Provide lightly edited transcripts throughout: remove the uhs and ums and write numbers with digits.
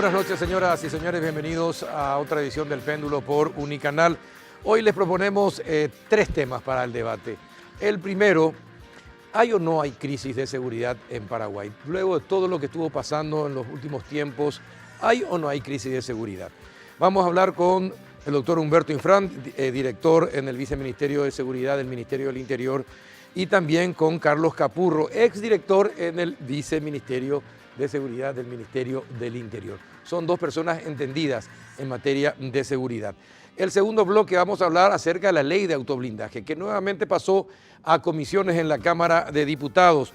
buenas noches, señoras y señores. Bienvenidos a otra edición del Péndulo por Unicanal. Hoy les proponemos tres temas para el debate. El primero, ¿hay o no hay crisis de seguridad en Paraguay? Luego de todo lo que estuvo pasando en los últimos tiempos, ¿hay o no hay crisis de seguridad? Vamos a hablar con el doctor Humberto Infran, director en el Viceministerio de Seguridad del Ministerio del Interior, y también con Carlos Capurro, exdirector en el Viceministerio de Seguridad del Ministerio del Interior. Son dos personas entendidas en materia de seguridad. El segundo bloque vamos a hablar acerca de la ley de autoblindaje, que nuevamente pasó a comisiones en la Cámara de Diputados,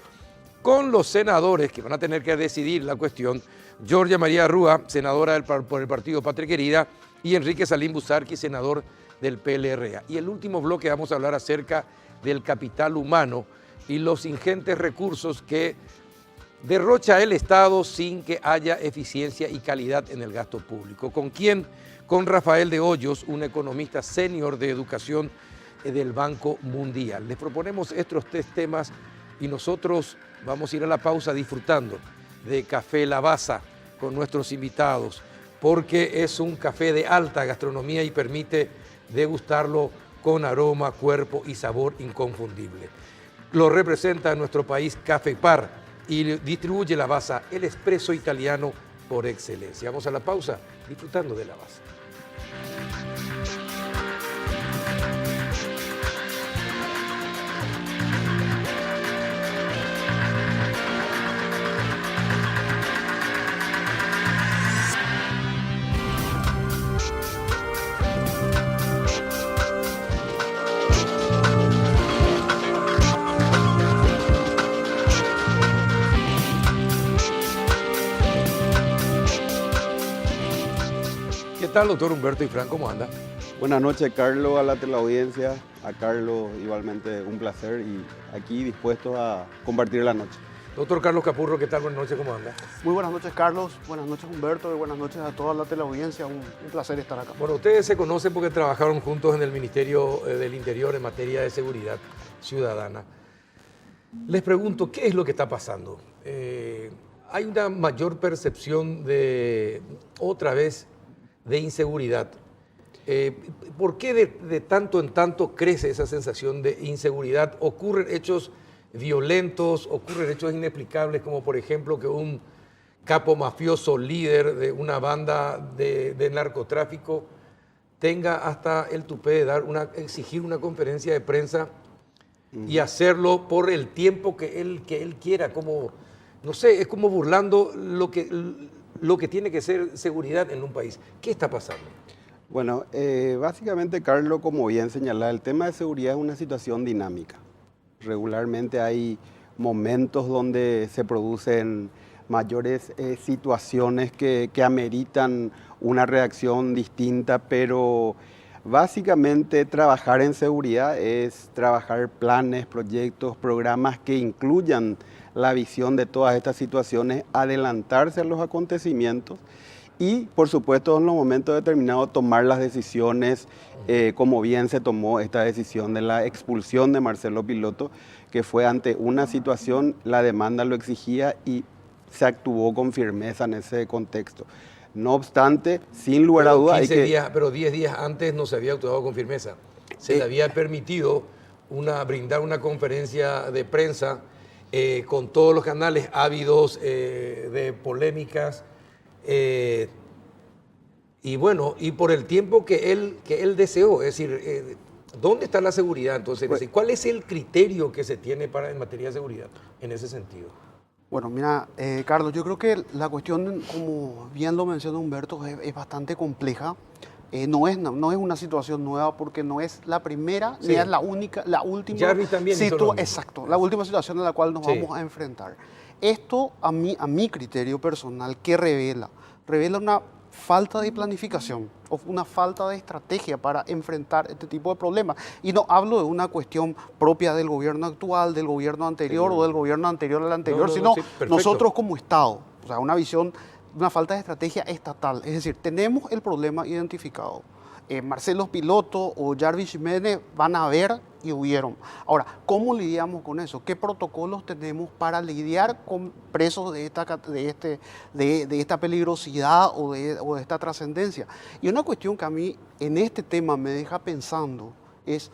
con los senadores que van a tener que decidir la cuestión: Georgia María Rúa, senadora por el partido Patria Querida, y Enrique Salim Busarqui, senador del PLRA. Y el último bloque vamos a hablar acerca del capital humano y los ingentes recursos que derrocha el Estado sin que haya eficiencia y calidad en el gasto público. ¿Con quién? Con Rafael de Hoyos, un economista senior de educación del Banco Mundial. Les proponemos estos tres temas y nosotros vamos a ir a la pausa disfrutando de Café Lavazza con nuestros invitados, porque es un café de alta gastronomía y permite degustarlo con aroma, cuerpo y sabor inconfundible. Lo representa en nuestro país Cafépar y distribuye Lavazza, el espresso italiano por excelencia. Vamos a la pausa disfrutando de Lavazza. ¿Qué tal, doctor Humberto Infran? ¿Cómo anda? Buenas noches, Carlos, a la teleaudiencia. A Carlos, igualmente un placer y aquí dispuesto a compartir la noche. Doctor Carlos Capurro, ¿qué tal? Buenas noches, ¿cómo anda? Muy buenas noches, Carlos. Buenas noches, Humberto. Y buenas noches a toda la teleaudiencia. Un placer estar acá. Bueno, ustedes se conocen porque trabajaron juntos en el Ministerio del Interior en materia de seguridad ciudadana. Les pregunto, ¿qué es lo que está pasando? Hay una mayor percepción de, otra vez, de inseguridad. ¿Por qué de tanto en tanto crece esa sensación de inseguridad? ¿Ocurren hechos violentos, ocurren hechos inexplicables, como por ejemplo que un capo mafioso líder de una banda de narcotráfico tenga hasta el tupé de exigir una conferencia de prensa y hacerlo por el tiempo que él quiera? Como, no sé, es como burlando lo que tiene que ser seguridad en un país. ¿Qué está pasando? Bueno, básicamente, Carlos, como bien señalaba, el tema de seguridad es una situación dinámica. Regularmente hay momentos donde se producen mayores situaciones que ameritan una reacción distinta, pero básicamente trabajar en seguridad es trabajar planes, proyectos, programas que incluyan la visión de todas estas situaciones, adelantarse a los acontecimientos y, por supuesto, en los momentos determinados tomar las decisiones, como bien se tomó esta decisión de la expulsión de Marcelo Piloto, que fue ante una situación, la demanda lo exigía y se actuó con firmeza en ese contexto. No obstante, sin lugar a dudas... Pero 10 días antes no se había actuado con firmeza. Se le había permitido brindar una conferencia de prensa con todos los canales ávidos de polémicas, y bueno, y por el tiempo que él deseó. Es decir, ¿dónde está la seguridad entonces? Pues, ¿cuál es el criterio que se tiene en materia de seguridad en ese sentido? Bueno, mira, Carlos, yo creo que la cuestión, como bien lo menciona Humberto, es bastante compleja. No es una situación nueva, porque no es la primera, sí, ni es la única, la última situación. Exacto, la última situación a la cual nos vamos a enfrentar. Esto, a mi criterio personal, ¿qué revela? Revela una falta de planificación o una falta de estrategia para enfrentar este tipo de problemas. Y no hablo de una cuestión propia del gobierno actual, del gobierno anterior, sí, o del gobierno anterior al anterior, sino sí, nosotros como Estado. O sea, una falta de estrategia estatal. Es decir, tenemos el problema identificado. Marcelo Piloto o Jarvis Jiménez van a ver y huyeron. Ahora, ¿cómo lidiamos con eso? ¿Qué protocolos tenemos para lidiar con presos de esta peligrosidad o de esta trascendencia? Y una cuestión que a mí en este tema me deja pensando es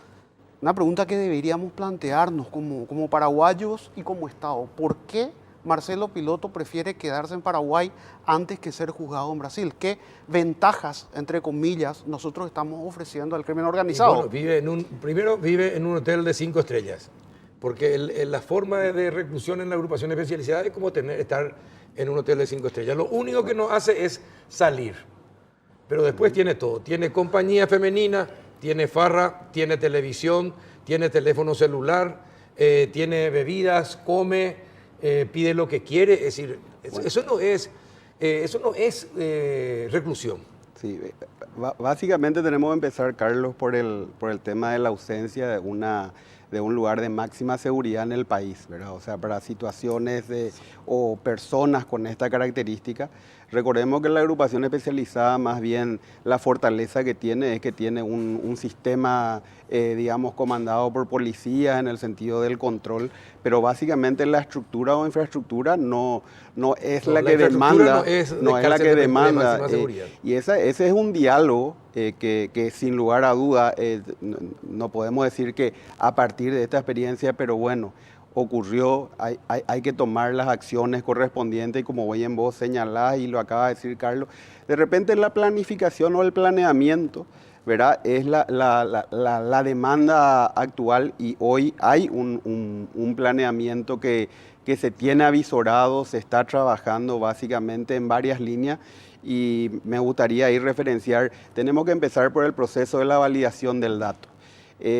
una pregunta que deberíamos plantearnos como paraguayos y como Estado. ¿Por qué Marcelo Piloto prefiere quedarse en Paraguay antes que ser juzgado en Brasil? ¿Qué ventajas, entre comillas, nosotros estamos ofreciendo al crimen organizado? Bueno, primero vive en un hotel de 5 estrellas, porque la forma de reclusión en la agrupación especializada es como estar en un hotel de 5 estrellas. Lo único que no hace es salir, pero después tiene todo. Tiene compañía femenina, tiene farra, tiene televisión, tiene teléfono celular, tiene bebidas, come, pide lo que quiere. Es decir, bueno, eso no es reclusión. Sí, básicamente tenemos que empezar, Carlos, por el tema de la ausencia de un lugar de máxima seguridad en el país, ¿verdad? O sea, para situaciones o personas con esta característica. Recordemos que la agrupación especializada, más bien la fortaleza que tiene es que tiene un sistema, digamos, comandado por policías en el sentido del control, pero básicamente la estructura o infraestructura no es la que demanda, no es la que demanda. Y ese es un diálogo que sin lugar a duda no podemos decir que a partir de esta experiencia, pero bueno, ocurrió, hay que tomar las acciones correspondientes y como voy en vos señalás y lo acaba de decir Carlos, de repente la planificación o el planeamiento, ¿verdad? Es la demanda actual y hoy hay un planeamiento que se tiene avisorado, se está trabajando básicamente en varias líneas y me gustaría ahí referenciar, tenemos que empezar por el proceso de la validación del dato.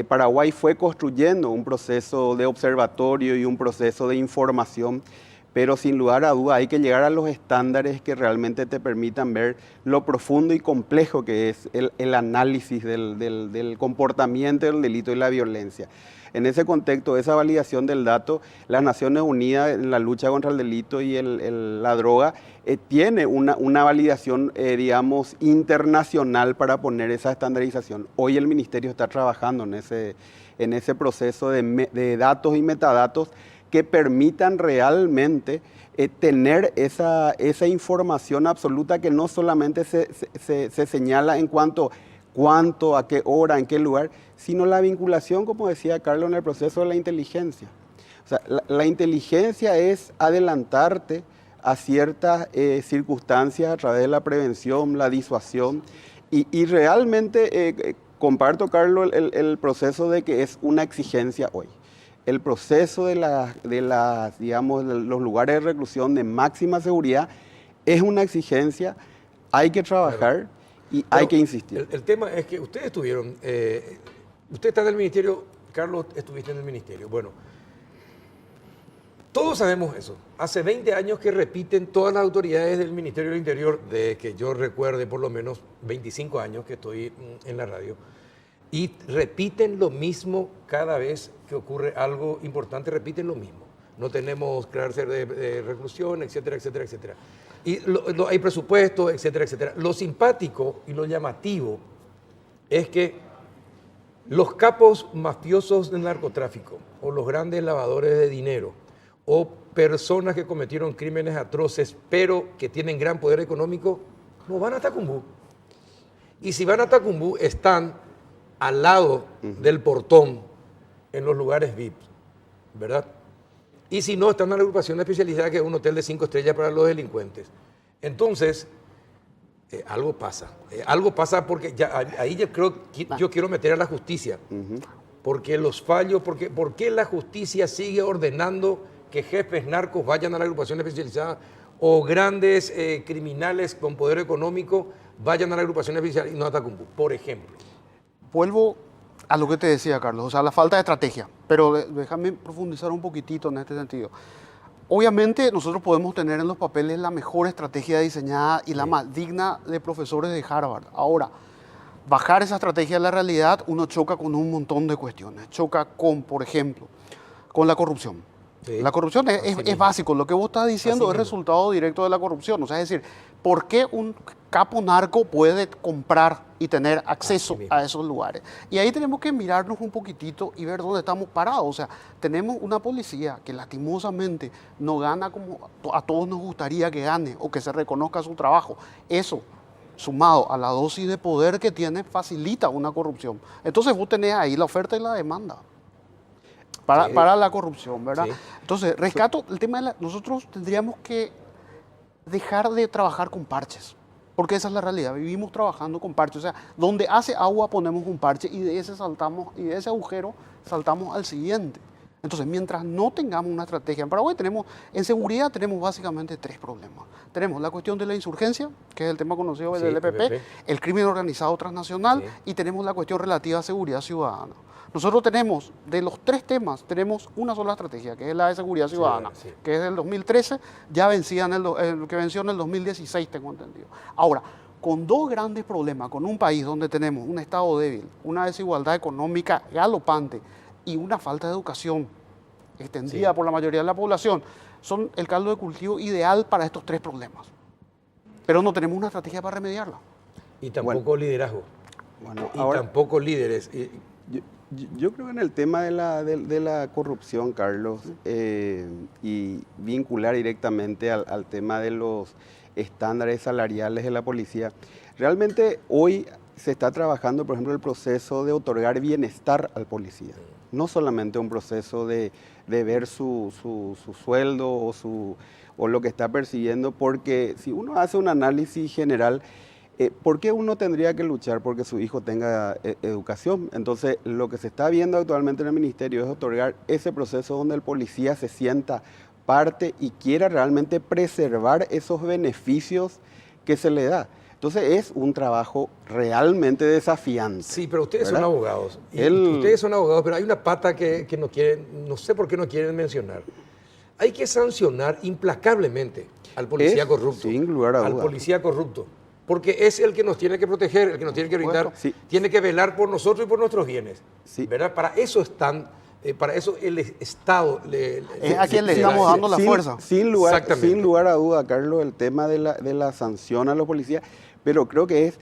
Paraguay fue construyendo un proceso de observatorio y un proceso de información, pero sin lugar a duda hay que llegar a los estándares que realmente te permitan ver lo profundo y complejo que es el análisis del comportamiento del delito y la violencia. En ese contexto, esa validación del dato, las Naciones Unidas en la lucha contra el delito y la droga tiene una validación, digamos, internacional para poner esa estandarización. Hoy el Ministerio está trabajando en ese proceso de datos y metadatos que permitan realmente tener esa información absoluta que no solamente se señala en cuanto cuánto, a qué hora, en qué lugar, sino la vinculación, como decía Carlos, en el proceso de la inteligencia. O sea, la inteligencia es adelantarte a ciertas circunstancias a través de la prevención, la disuasión, y realmente comparto, Carlos, el proceso de que es una exigencia hoy. El proceso de los lugares de reclusión de máxima seguridad es una exigencia, hay que trabajar. Claro. Y hay que insistir. El tema es que ustedes estuvieron, usted está en el ministerio, Carlos, estuviste en el ministerio. Bueno, todos sabemos eso. Hace 20 años que repiten todas las autoridades del Ministerio del Interior, de que yo recuerde por lo menos 25 años que estoy en la radio, y repiten lo mismo cada vez que ocurre algo importante, repiten lo mismo. No tenemos cárcel de reclusión, etcétera, etcétera, etcétera. Y hay presupuesto, etcétera, etcétera. Lo simpático y lo llamativo es que los capos mafiosos del narcotráfico o los grandes lavadores de dinero o personas que cometieron crímenes atroces pero que tienen gran poder económico no van a Tacumbú. Y si van a Tacumbú están al lado del portón en los lugares VIP, ¿verdad? Y si no, están en la agrupación especializada, que es un hotel de 5 estrellas para los delincuentes. Entonces, algo pasa. Algo pasa porque ahí yo quiero meter a la justicia. Porque los fallos, ¿por qué la justicia sigue ordenando que jefes narcos vayan a la agrupación especializada o grandes criminales con poder económico vayan a la agrupación especializada y no a Tacumbú, por ejemplo? Vuelvo a lo que te decía, Carlos, o sea, la falta de estrategia, pero déjame profundizar un poquitito en este sentido. Obviamente nosotros podemos tener en los papeles la mejor estrategia diseñada y la más digna de profesores de Harvard. Ahora, bajar esa estrategia a la realidad, uno choca con un montón de cuestiones. Choca con, por ejemplo, con la corrupción. Sí. La corrupción es básico. Lo que vos estás diciendo es resultado directo de la corrupción. O sea, es decir, ¿por qué un capo narco puede comprar y tener acceso a esos lugares? Y ahí tenemos que mirarnos un poquitito y ver dónde estamos parados. O sea, tenemos una policía que lastimosamente no gana como a todos nos gustaría que gane o que se reconozca su trabajo. Eso, sumado a la dosis de poder que tiene, facilita una corrupción. Entonces vos tenés ahí la oferta y la demanda para la corrupción, ¿verdad? Sí. Entonces, rescato el tema de nosotros tendríamos que dejar de trabajar con parches, porque esa es la realidad, vivimos trabajando con parches, o sea, donde hace agua ponemos un parche y de ese agujero saltamos al siguiente. Entonces, mientras no tengamos una estrategia, en Paraguay en seguridad tenemos básicamente 3 problemas. Tenemos la cuestión de la insurgencia, que es el tema conocido del EPP, el crimen organizado transnacional, y tenemos la cuestión relativa a seguridad ciudadana. Nosotros tenemos, de los 3 temas, tenemos una sola estrategia, que es la de seguridad ciudadana, que es del 2013, ya vencía que venció en el 2016, tengo entendido. Ahora, con 2 grandes problemas, con un país donde tenemos un Estado débil, una desigualdad económica galopante y una falta de educación extendida por la mayoría de la población, son el caldo de cultivo ideal para estos 3 problemas. Pero no tenemos una estrategia para remediarla. Y tampoco liderazgo. Y tampoco líderes. Yo creo que en el tema de la corrupción, Carlos, y vincular directamente al tema de los estándares salariales de la policía, realmente hoy se está trabajando, por ejemplo, el proceso de otorgar bienestar al policía. No solamente un proceso de ver su sueldo o lo que está persiguiendo, porque si uno hace un análisis general, ¿por qué uno tendría que luchar porque su hijo tenga educación? Entonces, lo que se está viendo actualmente en el ministerio es otorgar ese proceso donde el policía se sienta parte y quiera realmente preservar esos beneficios que se le da. Entonces, es un trabajo realmente desafiante. Sí, pero ustedes son abogados. Ustedes son abogados, pero hay una pata que no quieren, no sé por qué no quieren mencionar. Hay que sancionar implacablemente al policía corrupto. Sin lugar a duda. Al policía corrupto. Porque es el que nos tiene que proteger, el que nos tiene que brindar, tiene que velar por nosotros y por nuestros bienes. ¿Verdad? Para eso el Estado... es a quien le estamos dando la fuerza. Sin lugar a duda, Carlos, el tema de la sanción a los policías, pero creo que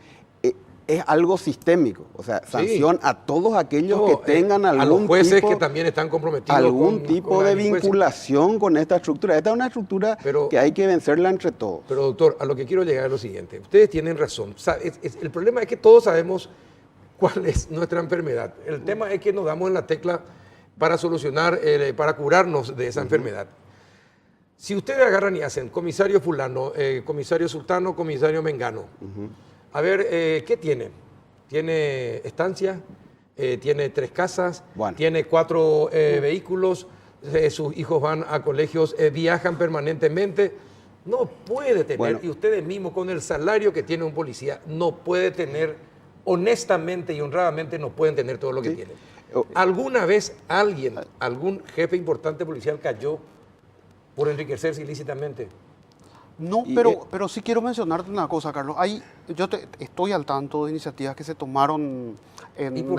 es algo sistémico, o sea, sanción a todos aquellos que tengan algún tipo... A los jueces que también están comprometidos algún tipo de vinculación con esta estructura. Esta es una estructura que hay que vencerla entre todos. Pero doctor, a lo que quiero llegar es lo siguiente. Ustedes tienen razón. El problema es que todos sabemos cuál es nuestra enfermedad. El tema es que nos damos en la tecla para solucionar, para curarnos de esa enfermedad. Si ustedes agarran y hacen comisario fulano, comisario sultano, comisario mengano, a ver, ¿qué tiene? ¿Tiene estancia? ¿Tiene 3 casas? ¿Tiene 4 vehículos? ¿Sus hijos van a colegios? ¿Viajan permanentemente? No puede tener, y ustedes mismos con el salario que tiene un policía, no puede tener, honestamente y honradamente, no pueden tener todo lo que tienen. ¿Alguna vez algún jefe importante policial cayó por enriquecerse ilícitamente? No, pero sí quiero mencionarte una cosa, Carlos. Yo estoy al tanto de iniciativas que se tomaron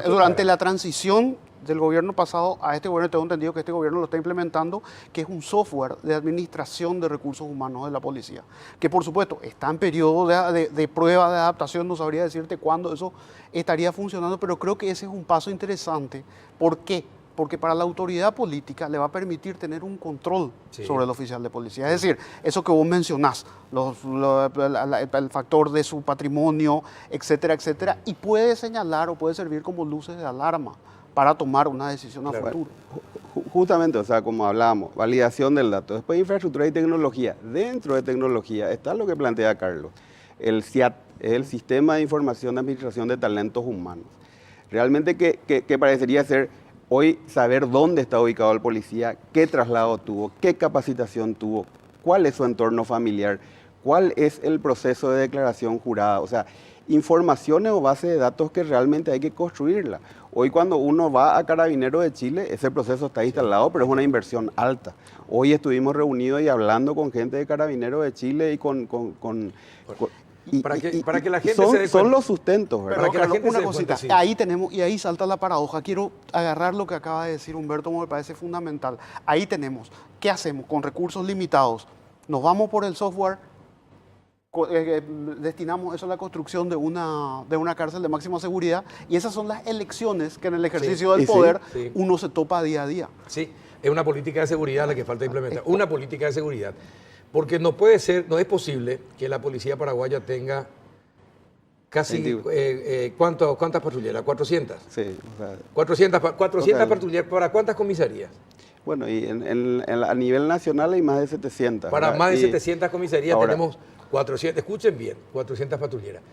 durante la transición del gobierno pasado a este gobierno. Tengo entendido que este gobierno lo está implementando, que es un software de administración de recursos humanos de la policía, que por supuesto está en periodo de prueba, de adaptación. No sabría decirte cuándo eso estaría funcionando, pero creo que ese es un paso interesante. ¿Por qué? Porque para la autoridad política le va a permitir tener un control sobre el oficial de policía. Es decir, eso que vos mencionás, el factor de su patrimonio, etcétera, etcétera, y puede señalar o puede servir como luces de alarma para tomar una decisión a futuro. Justamente, o sea, como hablábamos, validación del dato. Después infraestructura y tecnología. Dentro de tecnología está lo que plantea Carlos. El SIAT es el Sistema de Información de Administración de Talentos Humanos. Realmente que parecería ser... Hoy saber dónde está ubicado el policía, qué traslado tuvo, qué capacitación tuvo, cuál es su entorno familiar, cuál es el proceso de declaración jurada. O sea, informaciones o bases de datos que realmente hay que construirla. Hoy cuando uno va a Carabineros de Chile, ese proceso está instalado, pero es una inversión alta. Hoy estuvimos reunidos y hablando con gente de Carabineros de Chile y Para que la gente son, se dé son cuenta. los sustentos, ¿verdad? Pero, Para que la Carlos, gente una se dé cosita, cuenta, sí. ahí tenemos, y ahí salta la paradoja. Quiero agarrar lo que acaba de decir Humberto, me parece fundamental. Ahí tenemos, ¿qué hacemos con recursos limitados? Nos vamos por el software, destinamos eso a la construcción de una cárcel de máxima seguridad, y esas son las elecciones que en el ejercicio del poder uno se topa día a día. Sí, es una política de seguridad la que falta implementar. Una política de seguridad. Porque no puede ser, no es posible que la policía paraguaya tenga casi, ¿cuántas patrulleras? 400. Sí, o sea, 400 patrulleras, ¿para cuántas comisarías? bueno, y a nivel nacional hay más de 700. Para ¿verdad? más de Y 700 comisarías ahora, tenemos 400, escuchen bien, 400 patrulleras.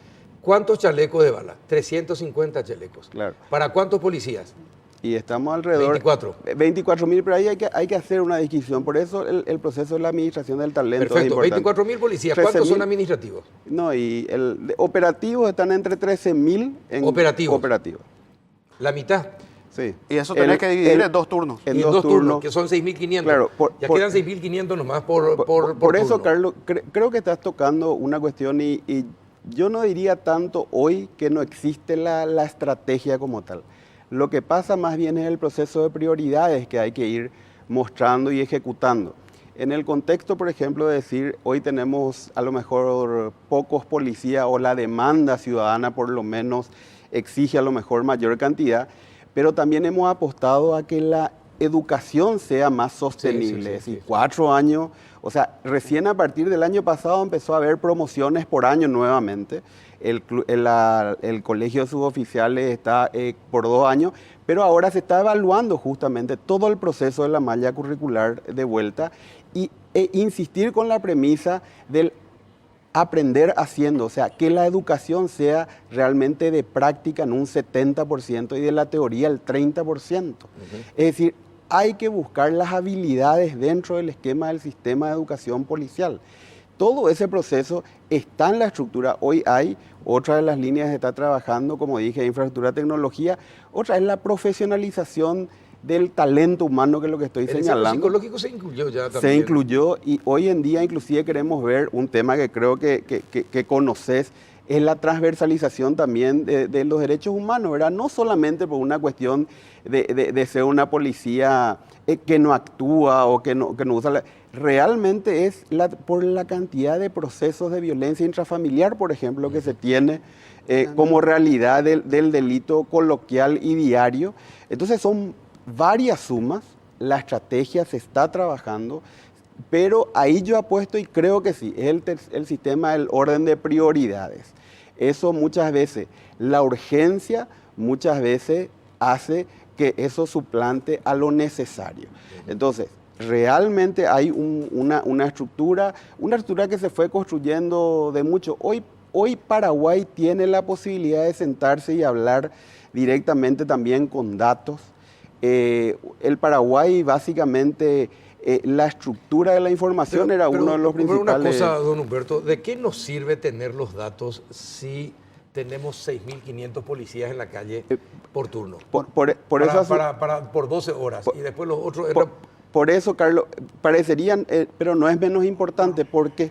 ¿Cuántos chalecos de bala? 350 chalecos. Claro. ¿Para cuántos policías? Y estamos alrededor... 24. 24.000, pero ahí hay que hacer una disquisición. Por eso el proceso de la administración del talento Perfecto, es importante. 24.000 policías. ¿Cuántos son administrativos? No, y operativos están entre 13.000 en operativos. La mitad. Sí. Y eso tenés que dividir en 2 turnos. En 2 turnos, que son 6.500. Claro, ya quedan 6.500 nomás por eso, turno. Carlos, creo que estás tocando una cuestión y yo no diría tanto hoy que no existe la estrategia como tal. Lo que pasa más bien es el proceso de prioridades que hay que ir mostrando y ejecutando. En el contexto, por ejemplo, de decir, hoy tenemos a lo mejor pocos policías o la demanda ciudadana por lo menos exige a lo mejor mayor cantidad, pero también hemos apostado a que la educación sea más sostenible. Es decir, 4 años, o sea, recién a partir del año pasado empezó a haber promociones por año nuevamente. El colegio de suboficiales está por 2 años, pero ahora se está evaluando justamente todo el proceso de la malla curricular de vuelta e insistir con la premisa del aprender haciendo, o sea, que la educación sea realmente de práctica en un 70% y de la teoría el 30%. Es decir, hay que buscar las habilidades dentro del esquema del sistema de educación policial. Todo ese proceso está en la estructura. Hoy hay otra de las líneas que está trabajando, como dije, infraestructura, tecnología. Otra es la profesionalización del talento humano, que es lo que estoy señalando. El psicológico se incluyó ya también. Se incluyó y hoy en día inclusive queremos ver un tema que creo que conoces, es la transversalización también de los derechos humanos, ¿verdad? No solamente por una cuestión de ser una policía que no actúa o que no usa realmente es por la cantidad de procesos de violencia intrafamiliar, por ejemplo, que se tiene como realidad del delito coloquial y diario. Entonces son varias sumas, la estrategia se está trabajando, pero ahí yo apuesto y creo que sí, es el sistema del orden de prioridades. Eso muchas veces, la urgencia muchas veces hace que eso suplante a lo necesario. Entonces, realmente hay una estructura que se fue construyendo de mucho. Hoy Paraguay tiene la posibilidad de sentarse y hablar directamente también con datos. El Paraguay básicamente, la estructura de la información era uno de los principales... Pero una cosa, don Humberto, ¿de qué nos sirve tener los datos si tenemos 6.500 policías en la calle por turno? Por 12 horas. Y después los otros... Por eso, Carlos, parecerían, pero no es menos importante porque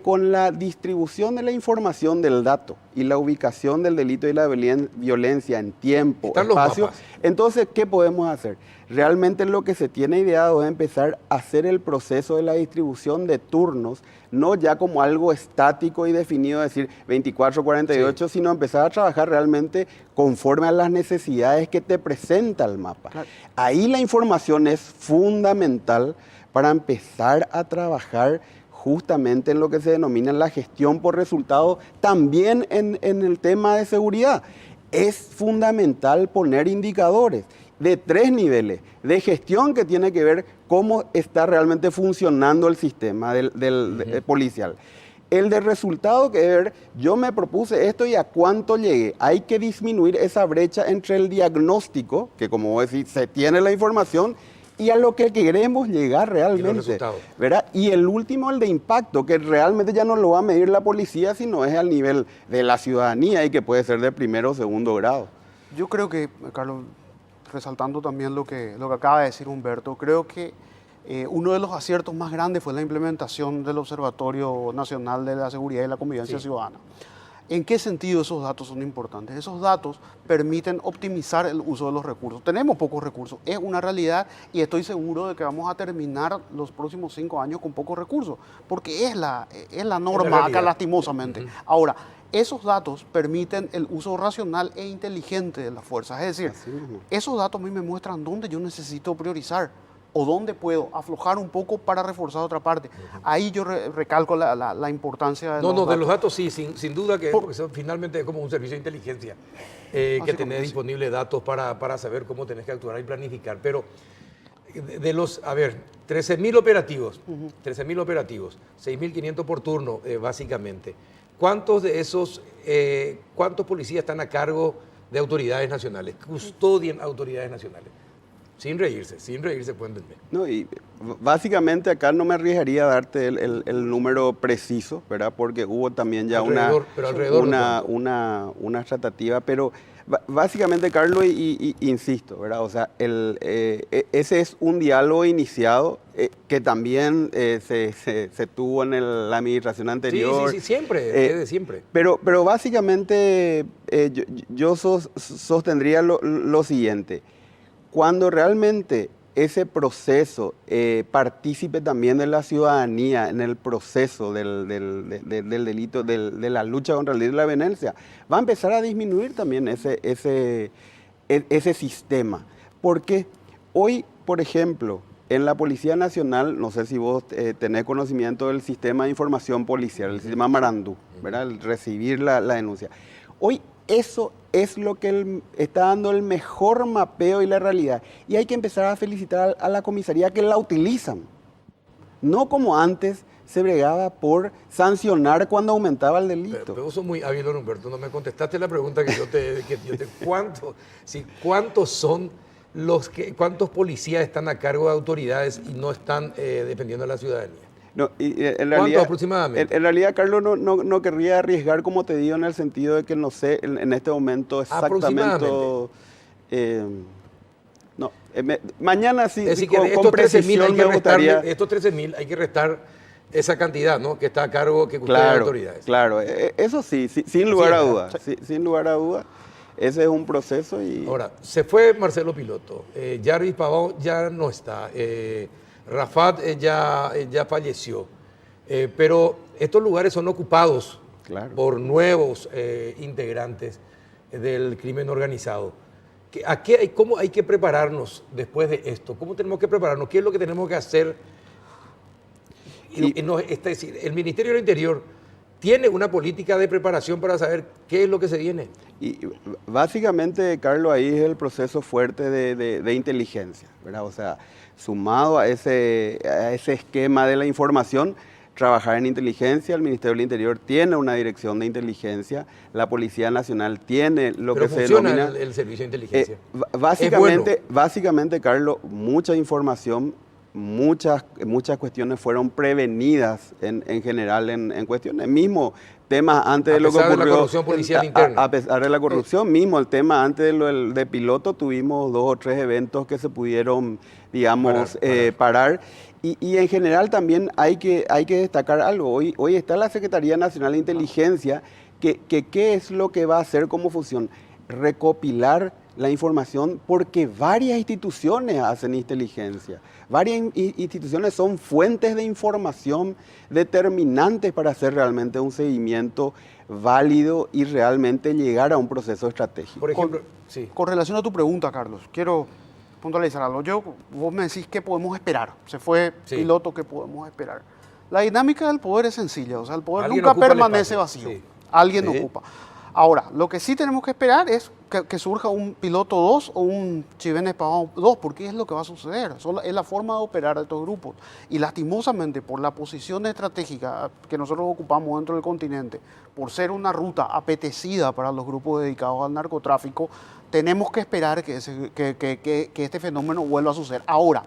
con la distribución de la información del dato y la ubicación del delito y la violencia en tiempo, espacio, entonces, ¿qué podemos hacer? Realmente lo que se tiene ideado es empezar a hacer el proceso de la distribución de turnos, no ya como algo estático y definido, decir 24, 48, sino empezar a trabajar realmente conforme a las necesidades que te presenta el mapa. Claro. Ahí la información es fundamental para empezar a trabajar justamente en lo que se denomina la gestión por resultado, también en el tema de seguridad. Es fundamental poner indicadores de 3 niveles de gestión que tiene que ver cómo está realmente funcionando el sistema policial. El de resultado que debe ver, yo me propuse esto y a cuánto llegué. Hay que disminuir esa brecha entre el diagnóstico, que como vos decís, se tiene la información, y a lo que queremos llegar realmente, ¿verdad? Y el último, el de impacto, que realmente ya no lo va a medir la policía, sino es al nivel de la ciudadanía y que puede ser de primero o segundo grado. Yo creo que, Carlos, resaltando también lo que acaba de decir Humberto, creo que Uno de los aciertos más grandes fue la implementación del Observatorio Nacional de la Seguridad y la Convivencia Ciudadana. ¿En qué sentido esos datos son importantes? Esos datos permiten optimizar el uso de los recursos. Tenemos pocos recursos, es una realidad y estoy seguro de que vamos a terminar los próximos 5 años con pocos recursos, porque es la norma acá lastimosamente. Ahora, esos datos permiten el uso racional e inteligente de las fuerzas. Es decir, esos datos a mí me muestran dónde yo necesito priorizar o dónde puedo aflojar un poco para reforzar otra parte. Ahí yo recalco la importancia de los datos. De los datos sí, sin duda que porque son finalmente como un servicio de inteligencia que tenés disponibles datos para saber cómo tenés que actuar y planificar. Pero de los, 13.000 operativos, 6.500 por turno básicamente. ¿Cuántos de esos, cuántos policías están a cargo de autoridades nacionales, custodian autoridades nacionales? Sin reírse pueden entender. No, y básicamente acá no me arriesgaría a darte el número preciso, ¿verdad? Porque hubo también ya una tratativa, pero básicamente, Carlos, y insisto, ¿verdad? O sea, ese es un diálogo iniciado que también se tuvo en la administración anterior. Sí, siempre, desde siempre. Pero básicamente yo sostendría lo siguiente. Cuando realmente ese proceso participe también de la ciudadanía en el proceso del delito, de la lucha contra el delito de la violencia, va a empezar a disminuir también ese sistema. Porque hoy, por ejemplo, en la Policía Nacional, no sé si vos tenés conocimiento del sistema de información policial, el sistema Marandú, ¿verdad? El recibir la denuncia. Hoy eso es lo que está dando el mejor mapeo y la realidad. Y hay que empezar a felicitar a la comisaría que la utilizan. No como antes se bregaba por sancionar cuando aumentaba el delito. Pero vos sos muy hábil, don Humberto. No me contestaste la pregunta que yo te ¿cuántos son cuántos policías están a cargo de autoridades y no están dependiendo de la ciudadanía? No, en realidad, ¿cuánto aproximadamente? En realidad, Carlos, no querría arriesgar, como te digo, en el sentido de que no sé en este momento exactamente. Mañana sí, es decir, con precisión me gustaría. Estos 13.000 hay que restar esa cantidad, ¿no? Que está a cargo, que custodia las autoridades. Claro, eso sí, sin lugar a dudas. Sin lugar a dudas. Ese es un proceso y... Ahora, se fue Marcelo Piloto, Jarvis Pavón ya no está, Rafat ya falleció, pero estos lugares son ocupados por nuevos integrantes del crimen organizado. ¿Cómo hay que prepararnos después de esto? ¿Cómo tenemos que prepararnos? ¿Qué es lo que tenemos que hacer? Es decir, el Ministerio del Interior tiene una política de preparación para saber qué es lo que se viene. Y básicamente, Carlos, ahí es el proceso fuerte de inteligencia, ¿verdad? O sea, sumado a ese esquema de la información, trabajar en inteligencia. El Ministerio del Interior tiene una dirección de inteligencia, la Policía Nacional tiene lo que se denomina... el servicio de inteligencia. Básicamente, Carlos, mucha información, muchas cuestiones fueron prevenidas en general en cuestiones. Mismo temas antes de lo que ocurrió. A pesar de la corrupción policial interna. A pesar de la corrupción, mismo el tema antes de Piloto, tuvimos 2 o 3 eventos que se pudieron, digamos, parar. Y en general también hay que destacar algo. Hoy está la Secretaría Nacional de Inteligencia, que ¿qué es lo que va a hacer como función? Recopilar la información, porque varias instituciones hacen inteligencia. Varias instituciones son fuentes de información determinantes para hacer realmente un seguimiento válido y realmente llegar a un proceso estratégico. Por ejemplo, con relación a tu pregunta, Carlos, quiero puntualizar algo. Vos me decís qué podemos esperar. Se fue Piloto, ¿qué podemos esperar? La dinámica del poder es sencilla. O sea, el poder nunca permanece vacío. Alguien ocupa. Ahora, lo que sí tenemos que esperar es que surja un Piloto 2 o un Ximenes Pavón 2, porque es lo que va a suceder. Es la forma de operar de estos grupos. Y lastimosamente, por la posición estratégica que nosotros ocupamos dentro del continente, por ser una ruta apetecida para los grupos dedicados al narcotráfico, tenemos que esperar que este fenómeno vuelva a suceder. Ahora,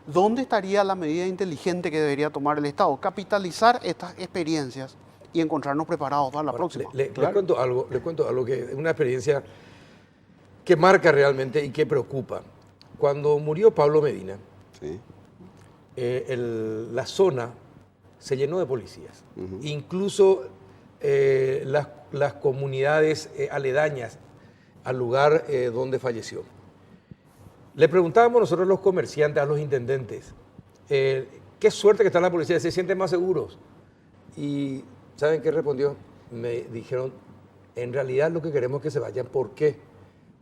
¿dónde estaría la medida inteligente que debería tomar el Estado? Capitalizar estas experiencias y encontrarnos preparados para la próxima. Le cuento algo que es una experiencia que marca realmente y que preocupa. Cuando murió Pablo Medina, la zona se llenó de policías. Incluso las comunidades aledañas al lugar donde falleció. Le preguntábamos nosotros a los comerciantes, a los intendentes, qué suerte que está la policía, se sienten más seguros. Y ¿saben qué respondió? Me dijeron, en realidad lo que queremos es que se vayan. ¿Por qué?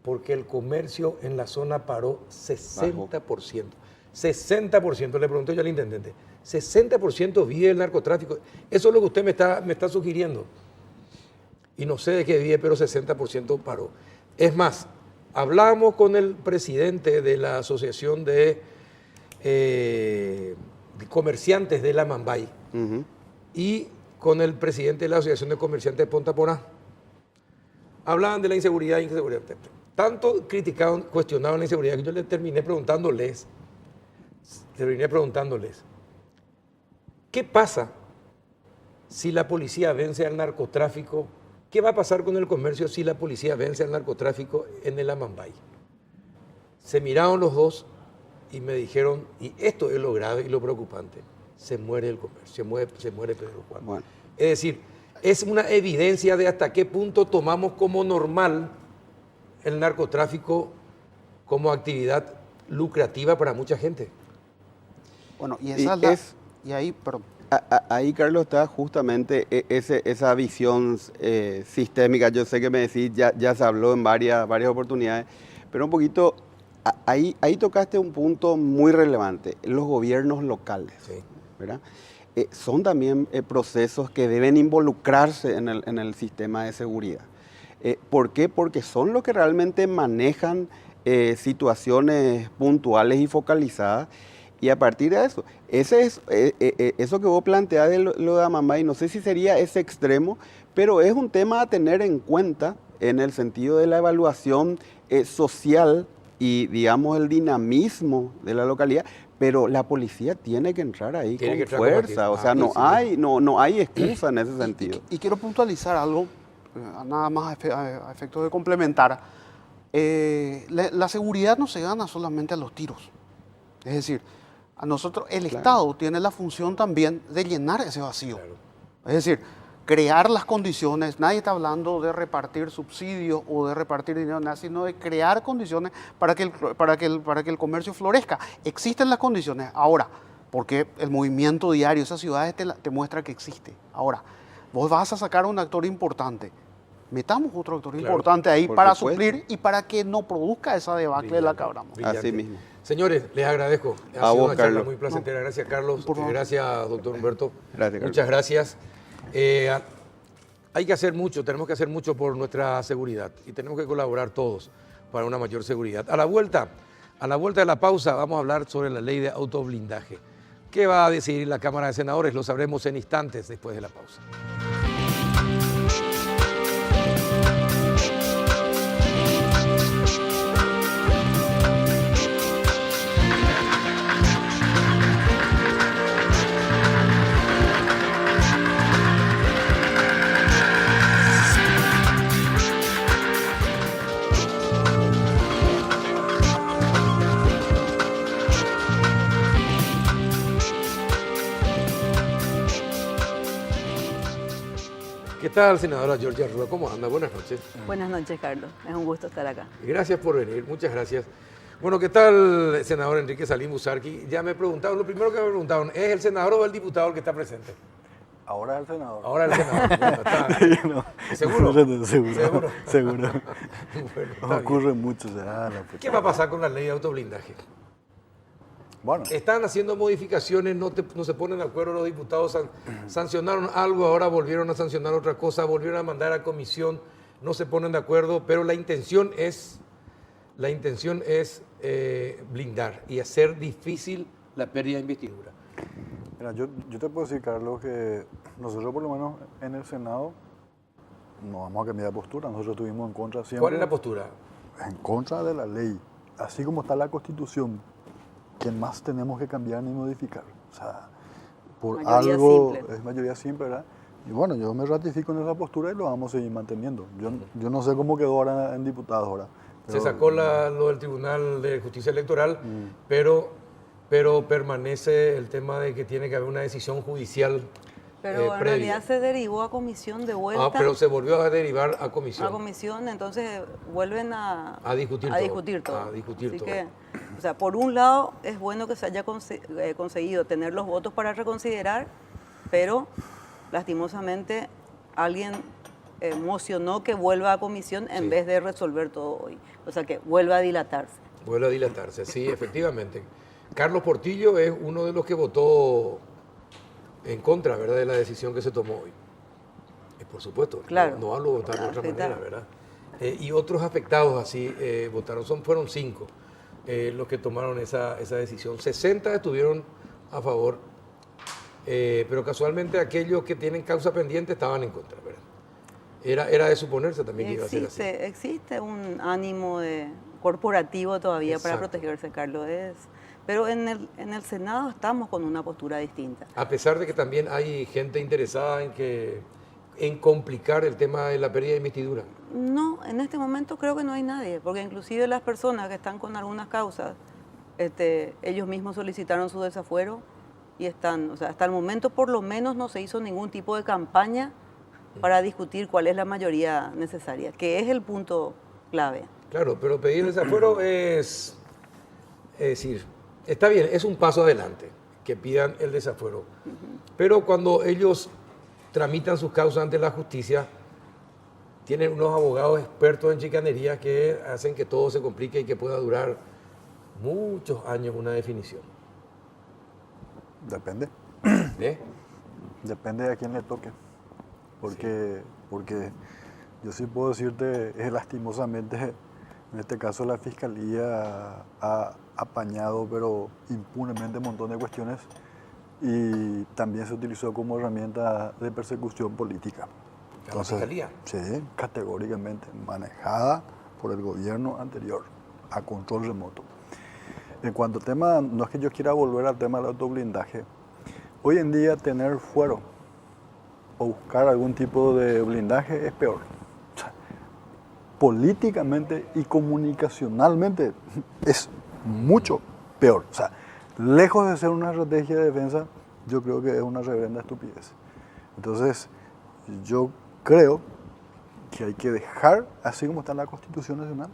Porque el comercio en la zona paró 60%. 60%, le pregunté yo al intendente, 60% vive el narcotráfico. Eso es lo que usted me está sugiriendo. Y no sé de qué vive, pero 60% paró. Es más, hablamos con el presidente de la Asociación de Comerciantes de la Mambay y con el presidente de la Asociación de Comerciantes de Ponta Porá. Hablaban de la inseguridad e inseguridad. Tanto criticaban, cuestionaban la inseguridad que yo les terminé preguntándoles, ¿qué pasa si la policía vence al narcotráfico? ¿Qué va a pasar con el comercio si la policía vence al narcotráfico en el Amambay? Se miraron los dos y me dijeron, y esto es lo grave y lo preocupante, se muere el comercio, se muere Pedro Juan. Bueno. Es decir, es una evidencia de hasta qué punto tomamos como normal el narcotráfico como actividad lucrativa para mucha gente. Bueno, y esa y ahí, perdón. Ahí, Carlos, está justamente esa visión sistémica. Yo sé que me decís, ya se habló en varias oportunidades, pero un poquito, ahí tocaste un punto muy relevante, los gobiernos locales, sí, ¿verdad? Son también procesos que deben involucrarse en el sistema de seguridad. ¿Por qué? Porque son los que realmente manejan situaciones puntuales y focalizadas. Y a partir de eso, eso que vos planteás de lo de Amambay, no sé si sería ese extremo, pero es un tema a tener en cuenta en el sentido de la evaluación social y, digamos, el dinamismo de la localidad, pero la policía tiene que entrar ahí con fuerza, o sea, no hay excusa en ese sentido. Y quiero puntualizar algo, nada más a efectos de complementar. La seguridad no se gana solamente a los tiros, es decir, a nosotros, el Estado tiene la función también de llenar ese vacío. Claro. Es decir, crear las condiciones. Nadie está hablando de repartir subsidios o de repartir dinero, nada, sino de crear condiciones para que el comercio florezca. Existen las condiciones. Ahora, porque el movimiento diario de esas ciudades te muestra que existe. Ahora, vos vas a sacar a un actor importante. Metamos otro actor importante ahí para suplir y para que no produzca esa debacle de la que hablamos. Así mismo. Señores, les agradezco. Ha sido una charla muy placentera. Gracias, Carlos. Gracias, doctor Humberto. Gracias, muchas gracias. Hay que hacer mucho, tenemos que hacer mucho por nuestra seguridad y tenemos que colaborar todos para una mayor seguridad. A la vuelta de la pausa, vamos a hablar sobre la ley de autoblindaje. ¿Qué va a decidir la Cámara de Senadores? Lo sabremos en instantes después de la pausa. ¿Qué tal, senadora Georgia Rúa? ¿Cómo anda? Buenas noches. Buenas noches, Carlos. Es un gusto estar acá. Gracias por venir, muchas gracias. Bueno, ¿qué tal, senador Enrique Salim Busarqui? Ya me preguntaron, lo primero que me preguntaron, ¿es el senador o el diputado el que está presente? Ahora el senador. Ahora el senador. Bueno, ¿seguro? Seguro. Bueno, ocurre mucho. ¿Qué va a pasar con la ley de autoblindaje? Bueno. Están haciendo modificaciones, no se ponen de acuerdo los diputados, sancionaron algo, ahora volvieron a sancionar otra cosa, volvieron a mandar a comisión, no se ponen de acuerdo, pero la intención es blindar y hacer difícil la pérdida de investidura. Mira, yo te puedo decir, Carlos, que nosotros por lo menos en el Senado no vamos a cambiar de postura, nosotros estuvimos en contra siempre. ¿Cuál es la postura? En contra de la ley, así como está la Constitución, que más tenemos que cambiar ni modificar. O sea, por mayoría algo, simple. Es mayoría simple, ¿verdad? Y bueno, yo me ratifico en esa postura y lo vamos a seguir manteniendo. Yo no sé cómo quedó ahora en diputados ahora. Pero, se sacó lo del Tribunal de Justicia Electoral, pero pero permanece el tema de que tiene que haber una decisión judicial Pero en previa. realidad se derivó a comisión de vuelta. Pero se volvió a derivar a comisión. A comisión, entonces vuelven a discutir todo. todo. A discutir Así todo. que, o sea, por un lado es bueno que se haya conseguido tener los votos para reconsiderar, pero lastimosamente alguien mocionó que vuelva a comisión en vez de resolver todo hoy. O sea, que vuelva a dilatarse. Vuelve a dilatarse, sí, efectivamente. Carlos Portillo es uno de los que votó en contra, ¿verdad?, de la decisión que se tomó hoy. Por supuesto, claro. No hablo de votar de otra manera, ¿verdad? Y otros afectados así votaron, fueron 5 los que tomaron esa decisión. 60 estuvieron a favor, pero casualmente aquellos que tienen causa pendiente estaban en contra, ¿verdad? Era de suponerse también que iba a ser así. Existe un ánimo corporativo todavía para protegerse, Carlos. Pero en el Senado estamos con una postura distinta. A pesar de que también hay gente interesada en complicar el tema de la pérdida de investidura. No, en este momento creo que no hay nadie, porque inclusive las personas que están con algunas causas, ellos mismos solicitaron su desafuero y están, o sea, hasta el momento por lo menos no se hizo ningún tipo de campaña para discutir cuál es la mayoría necesaria, que es el punto clave. Claro, pero pedir desafuero es decir, está bien, es un paso adelante que pidan el desafuero, pero cuando ellos tramitan sus causas ante la justicia, tienen unos abogados expertos en chicanería que hacen que todo se complique y que pueda durar muchos años una definición. Depende. ¿Eh? Depende de a quién le toque. Porque yo sí puedo decirte, lastimosamente, en este caso la Fiscalía ha apañado, pero impunemente, un montón de cuestiones y también se utilizó como herramienta de persecución política. Entonces, ¿la Fiscalía? Sí, categóricamente, manejada por el gobierno anterior, a control remoto. En cuanto al tema, no es que yo quiera volver al tema del autoblindaje, hoy en día tener fuero o buscar algún tipo de blindaje es peor. O sea, políticamente y comunicacionalmente es mucho peor. O sea, lejos de ser una estrategia de defensa, yo creo que es una reverenda estupidez. Entonces, yo creo que hay que dejar así como está la Constitución Nacional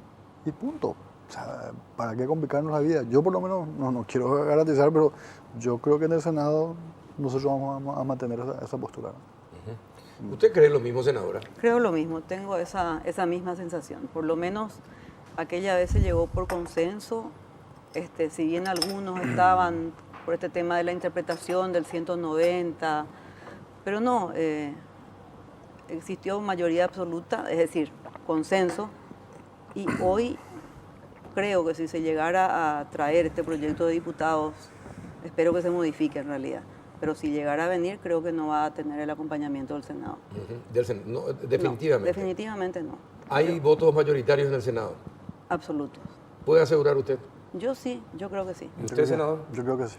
y punto. O sea, ¿para qué complicarnos la vida? Yo por lo menos no quiero garantizar, pero yo creo que en el Senado nosotros vamos a mantener esa postura, ¿no? ¿Usted cree lo mismo, senadora? Creo lo mismo, tengo esa misma sensación. Por lo menos aquella vez se llegó por consenso, si bien algunos estaban por este tema de la interpretación del 190, pero no, existió mayoría absoluta, es decir, consenso, y hoy creo que si se llegara a traer este proyecto de diputados, espero que se modifique en realidad, pero si llegara a venir creo que no va a tener el acompañamiento del Senado. No, definitivamente. No, definitivamente no. ¿Hay votos mayoritarios en el Senado? Absolutos. ¿Puede asegurar usted? Yo sí, yo creo que sí. ¿Y usted, senador? Yo creo que sí.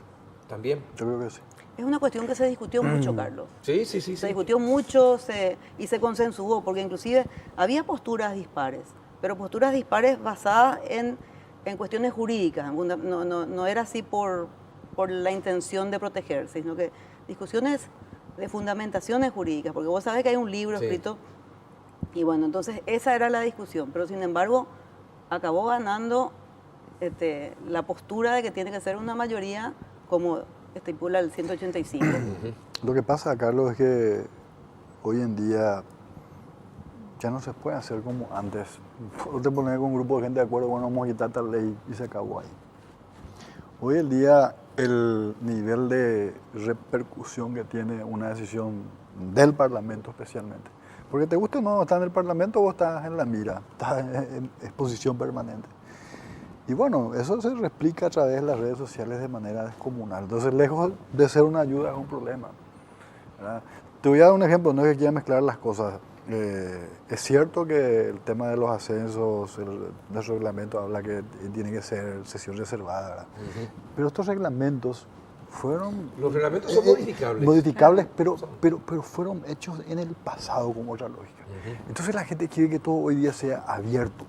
¿También? Yo creo que sí. Es una cuestión que se discutió mucho, Carlos. Sí. Se discutió mucho y se consensuó, porque inclusive había posturas dispares, pero posturas dispares basadas en cuestiones jurídicas. No era así por la intención de protegerse, sino que discusiones de fundamentaciones jurídicas, porque vos sabés que hay un libro escrito, y bueno, entonces esa era la discusión, pero sin embargo acabó ganando la postura de que tiene que ser una mayoría como estipula el 185. Lo que pasa, Carlos, es que hoy en día ya no se puede hacer como antes. No te pones con un grupo de gente de acuerdo, bueno, vamos a quitar tal ley y se acabó ahí. Hoy en día el nivel de repercusión que tiene una decisión del Parlamento especialmente, porque te guste o no, estás en el Parlamento o estás en la mira, estás en exposición permanente. Y bueno, eso se replica a través de las redes sociales de manera descomunal. Entonces, lejos de ser una ayuda, es un problema, ¿verdad? Te voy a dar un ejemplo, no es que quiera mezclar las cosas. Es cierto que el tema de los ascensos, el reglamento habla que tiene que ser sesión reservada, ¿verdad? Pero estos reglamentos fueron... Los reglamentos son modificables. Modificables, pero fueron hechos en el pasado con otra lógica. Entonces la gente quiere que todo hoy día sea abierto,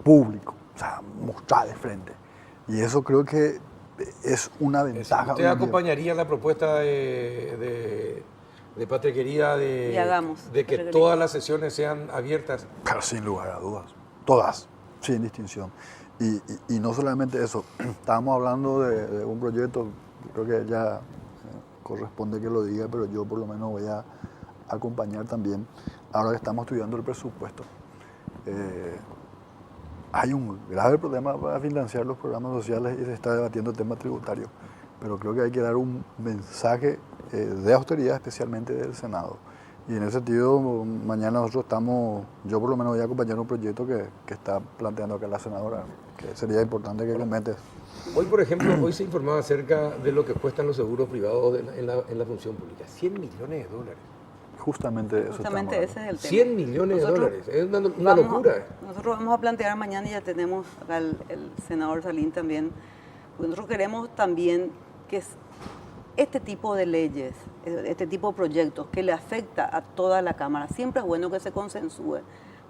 público, o sea, mostrar de frente. Y eso creo que es una ventaja. ¿Usted acompañaría la propuesta de Patria de que todas las sesiones sean abiertas? Claro, sin lugar a dudas. Todas, sin distinción. Y no solamente eso, estábamos hablando de un proyecto, creo que ya corresponde que lo diga, pero yo por lo menos voy a acompañar también, ahora que estamos estudiando el presupuesto. Hay un grave problema para financiar los programas sociales y se está debatiendo el tema tributario, pero creo que hay que dar un mensaje de austeridad, especialmente del Senado. Y en ese sentido, mañana nosotros yo por lo menos voy a acompañar un proyecto que está planteando acá la senadora, que sería importante que comentes. Hoy, por ejemplo, hoy se informaba acerca de lo que cuestan los seguros privados en la función pública. 100 millones de dólares. Justamente eso. Justamente ese es el tema. 100 millones de dólares. Es una locura. Nosotros vamos a plantear mañana, y ya tenemos acá el senador Salim también, porque nosotros queremos también que este tipo de leyes, este tipo de proyectos que le afecta a toda la Cámara, siempre es bueno que se consensúe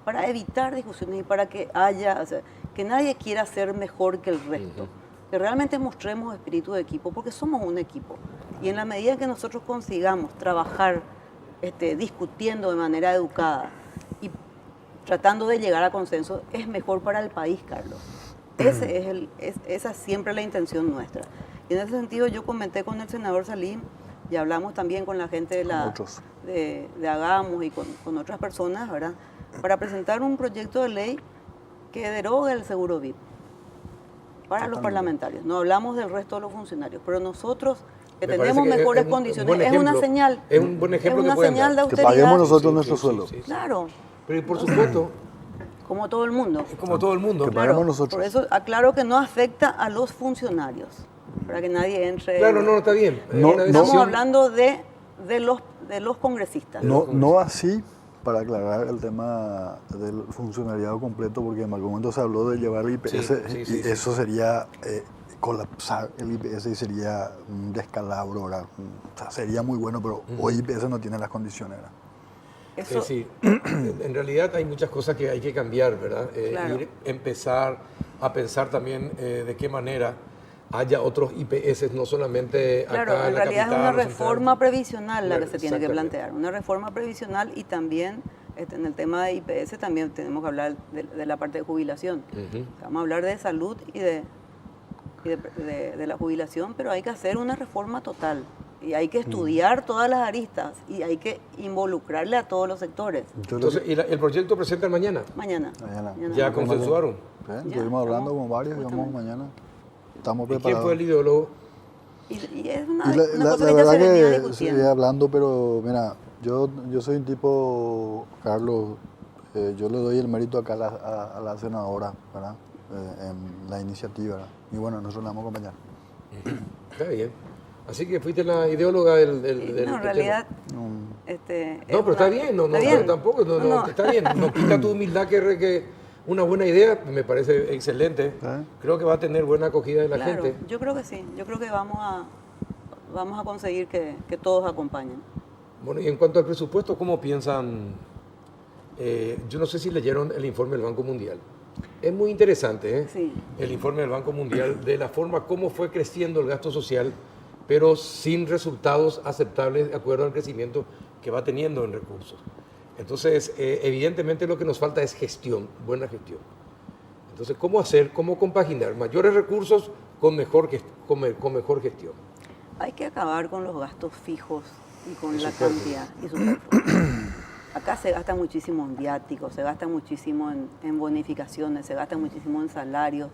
para evitar discusiones y para que haya, que nadie quiera ser mejor que el resto. Que realmente mostremos espíritu de equipo, porque somos un equipo. Y en la medida que nosotros consigamos trabajar discutiendo de manera educada y tratando de llegar a consenso, es mejor para el país, Carlos. Esa es siempre la intención nuestra. Y en ese sentido yo comenté con el senador Salim y hablamos también con la gente de Hagamos y con otras personas, ¿verdad? Para presentar un proyecto de ley que derogue el seguro VIP para los parlamentarios. No hablamos del resto de los funcionarios, pero nosotros que tenemos mejores condiciones, es una señal. Es un buen ejemplo, es una señal de austeridad. Que paguemos nosotros nuestro sueldo. Claro. Pero por supuesto. Como todo el mundo. Como todo el mundo. Que paguemos nosotros. Por eso aclaro que no afecta a los funcionarios, para que nadie entre. Claro, no, está bien. Estamos hablando de los congresistas. No así, para aclarar el tema del funcionariado completo, porque en algún momento se habló de llevar el IPS y eso sería colapsar el IPS y sería un descalabro, ¿verdad? O sea, sería muy bueno, pero hoy IPS no tiene las condiciones, ¿verdad? Es decir, en realidad hay muchas cosas que hay que cambiar, ¿verdad? Claro. Empezar a pensar también de qué manera haya otros IPS, no solamente acá en la capital. En realidad es una reforma previsional la que se tiene que plantear, una reforma previsional, y también en el tema de IPS también tenemos que hablar de la parte de jubilación. Vamos a hablar de salud y de la jubilación, pero hay que hacer una reforma total. Y hay que estudiar todas las aristas y hay que involucrarle a todos los sectores. Entonces, ¿y el proyecto presentan mañana? Mañana. ¿Ya consensuaron? Estuvimos hablando con varios y vamos mañana. Estamos preparados. ¿Quién fue el ideólogo? Y es una cosa la que ya verdad se venía que discutiendo. sigue hablando, pero mira, yo soy un tipo, Carlos, yo le doy el mérito acá a la senadora, ¿verdad? En la iniciativa, ¿verdad? Y bueno, nosotros la vamos a acompañar. Está bien. Así que fuiste la ideóloga del en realidad... No, pero está bien, tampoco, está bien. No quita tu humildad que una buena idea, me parece excelente. Creo que va a tener buena acogida de la gente. Yo creo que sí, yo creo que vamos a conseguir que todos acompañen. Bueno, y en cuanto al presupuesto, ¿cómo piensan? Yo no sé si leyeron el informe del Banco Mundial. Es muy interesante, Sí. El informe del Banco Mundial, de la forma como fue creciendo el gasto social, pero sin resultados aceptables de acuerdo al crecimiento que va teniendo en recursos. Entonces, evidentemente lo que nos falta es gestión, buena gestión. Entonces, ¿cómo hacer, cómo compaginar mayores recursos con mejor gestión? Hay que acabar con los gastos fijos y con la cantidad y superfluos. Acá se gasta muchísimo en viáticos, se gasta muchísimo en bonificaciones, se gasta muchísimo en salarios,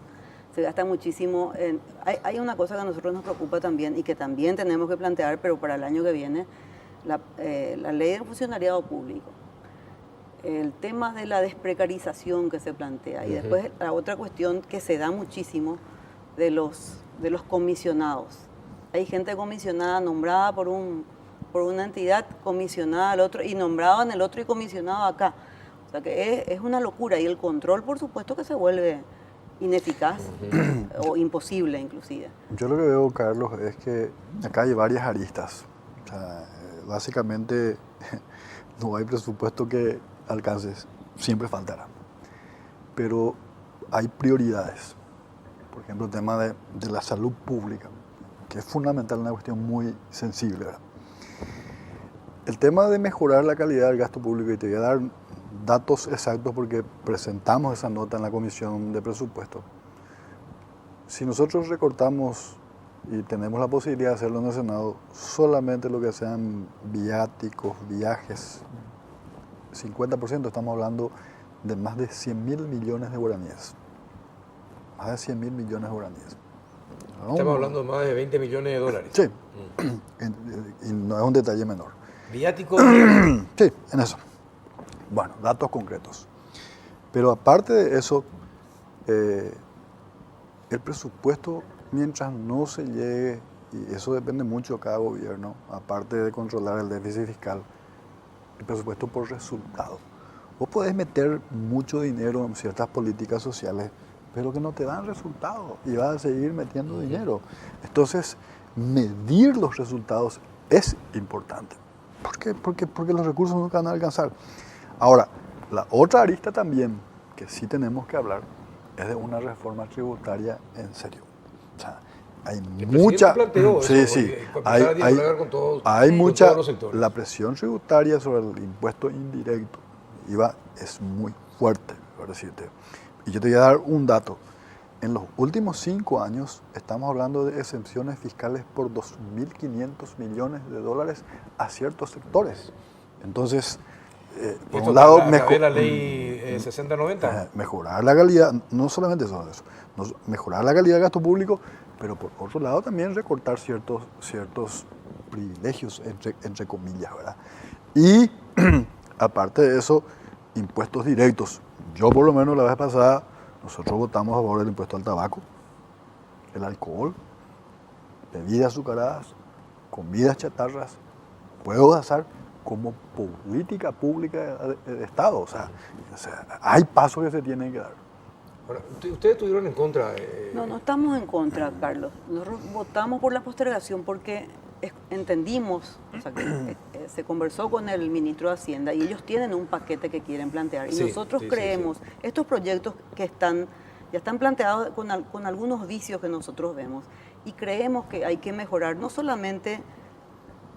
se gasta muchísimo en... Hay una cosa que a nosotros nos preocupa también y que también tenemos que plantear, pero para el año que viene, la ley del funcionariado público. El tema de la desprecarización que se plantea. Y después la otra cuestión que se da muchísimo de los comisionados. Hay gente comisionada nombrada por una entidad, comisionada al otro y nombrado en el otro y comisionado acá. O sea que es una locura. Y el control, por supuesto, que se vuelve ineficaz o imposible inclusive. Yo lo que veo, Carlos, es que acá hay varias aristas. O sea, básicamente no hay presupuesto que alcances, siempre faltará. Pero hay prioridades. por ejemplo, el tema de la salud pública, que es fundamental, una cuestión muy sensible, ¿verdad? El tema de mejorar la calidad del gasto público, y te voy a dar datos exactos porque presentamos esa nota en la Comisión de Presupuesto. Si nosotros recortamos, y tenemos la posibilidad de hacerlo en el Senado, solamente lo que sean viáticos, viajes, 50%, estamos hablando de más de 100.000 millones de guaraníes. Más de 100.000 millones de guaraníes. Estamos hablando de más de 20 millones de dólares. Sí, y no es un detalle menor. ¿Viático? Sí, en eso. Bueno, datos concretos. Pero aparte de eso, el presupuesto, mientras no se llegue, y eso depende mucho de cada gobierno, aparte de controlar el déficit fiscal, el presupuesto por resultado. Vos podés meter mucho dinero en ciertas políticas sociales, pero que no te dan resultados y vas a seguir metiendo dinero. Entonces, medir los resultados es importante. ¿Por qué? Porque los recursos nunca van a alcanzar. Ahora, la otra arista también, que sí tenemos que hablar, es de una reforma tributaria en serio. O sea, hay mucha... Hay mucha... La presión tributaria sobre el impuesto indirecto, IVA, es muy fuerte, por decirte. Y yo te voy a dar un dato. En los últimos 5 años estamos hablando de exenciones fiscales por 2.500 millones de dólares a ciertos sectores. Entonces, por un lado, la ley 6090. Mejorar la calidad, no solamente eso, mejorar la calidad del gasto público, pero por otro lado también recortar ciertos privilegios, entre comillas, ¿verdad? Y aparte de eso, impuestos directos. Yo por lo menos la vez pasada, nosotros votamos a favor del impuesto al tabaco, el alcohol, bebidas azucaradas, comidas chatarras, juegos de azar, como política pública de Estado. O sea, hay pasos que se tienen que dar. Ahora, ¿ustedes estuvieron en contra? No estamos en contra, Carlos. Nosotros votamos por la postergación porque entendimos, o sea, que se conversó con el ministro de Hacienda y ellos tienen un paquete que quieren plantear. Y nosotros creemos, estos proyectos que ya están planteados con algunos vicios que nosotros vemos, y creemos que hay que mejorar no solamente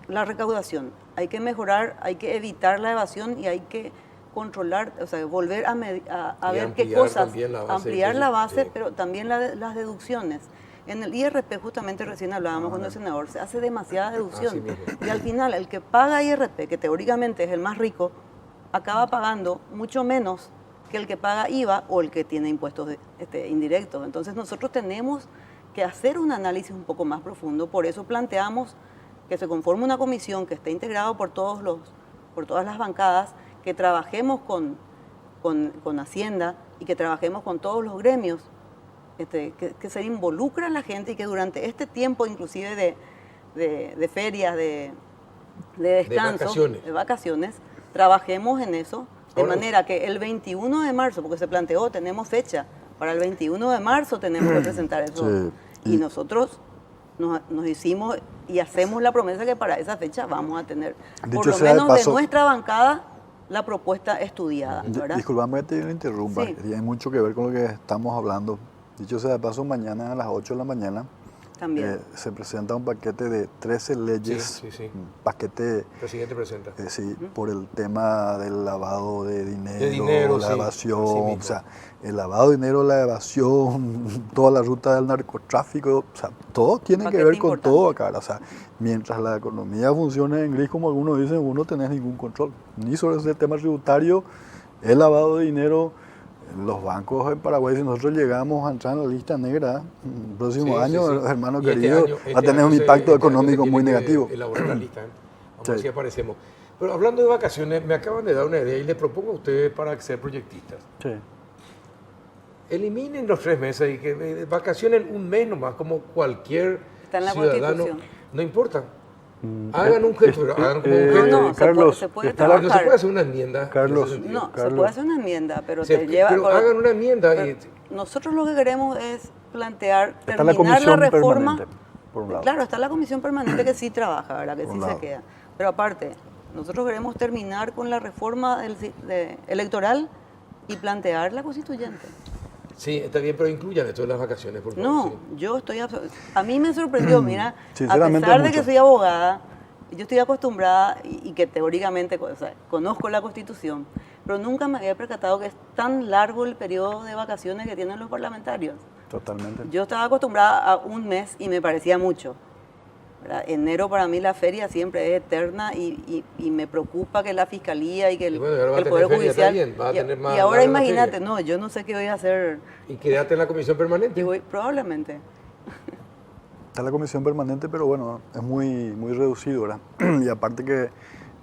la recaudación, hay que mejorar, hay que evitar la evasión y hay que controlar, o sea, volver a ver qué cosas, ampliar la base, pero también las deducciones. En el IRP, justamente recién hablábamos con el senador, se hace demasiada deducción. Y al final, el que paga IRP, que teóricamente es el más rico, acaba pagando mucho menos que el que paga IVA o el que tiene impuestos indirectos. Entonces, nosotros tenemos que hacer un análisis un poco más profundo. Por eso planteamos que se conforme una comisión que esté integrada por todas las bancadas, que trabajemos con Hacienda y que trabajemos con todos los gremios, que se involucra a la gente y que durante este tiempo inclusive de ferias, de descanso, de vacaciones, trabajemos en eso, de manera que el 21 de marzo, porque se planteó, tenemos fecha, para el 21 de marzo tenemos que presentar eso. Sí. Y nosotros nos hicimos y hacemos la promesa que para esa fecha vamos a tener, por lo menos de nuestra bancada, la propuesta estudiada, ¿verdad? Disculpame que te interrumpa, sí. Tiene mucho que ver con lo que estamos hablando. Dicho sea de paso, mañana a las 8 de la mañana también se presenta un paquete de 13 leyes, paquete... El presidente presenta. Por el tema del lavado de dinero, la evasión, o sea, el lavado de dinero, la evasión, toda la ruta del narcotráfico, o sea, todo tiene paquete que ver con todo acá, o sea, mientras la economía funcione en gris, como algunos dicen, uno no tenés ningún control, ni sobre ese tema tributario, el lavado de dinero. Los bancos en Paraguay, si nosotros llegamos a entrar en la lista negra, el próximo año, hermano querido, va a tener un impacto económico muy negativo. Elaborar la lista, vamos a ver si aparecemos. Pero hablando de vacaciones, me acaban de dar una idea y les propongo a ustedes para ser proyectistas. Sí. Eliminen los 3 meses y que vacaciones un mes nomás, como cualquier ciudadano. No importa. Hagan un gesto, hagan como un gesto. Carlos, se puede hacer una enmienda. Carlos, se puede hacer una enmienda, pero hagan una enmienda. Nosotros lo que queremos es plantear, terminar la reforma. Por un lado. Claro, está la comisión permanente que sí trabaja, ¿verdad? Que sí se queda. Pero aparte, nosotros queremos terminar con la reforma electoral y plantear la constituyente. Sí, está bien, pero incluyan esto de las vacaciones, por favor. No, sí. yo estoy... A mí me sorprendió, mira, a Sinceramente, pesar de mucho. que soy abogada, yo estoy acostumbrada y que teóricamente conozco la Constitución, pero nunca me había percatado que es tan largo el periodo de vacaciones que tienen los parlamentarios. Totalmente. Yo estaba acostumbrada a un mes y me parecía mucho, ¿verdad? Enero para mí la feria siempre es eterna y me preocupa que la Fiscalía y que el, bueno, ahora va a el tener Poder feria Judicial... también, va a tener más y ahora larga la imagínate, feria. no, yo no sé qué voy a hacer, Y quédate en la comisión permanente. probablemente. Está la comisión permanente, pero bueno, es muy reducido, ¿verdad? Y aparte que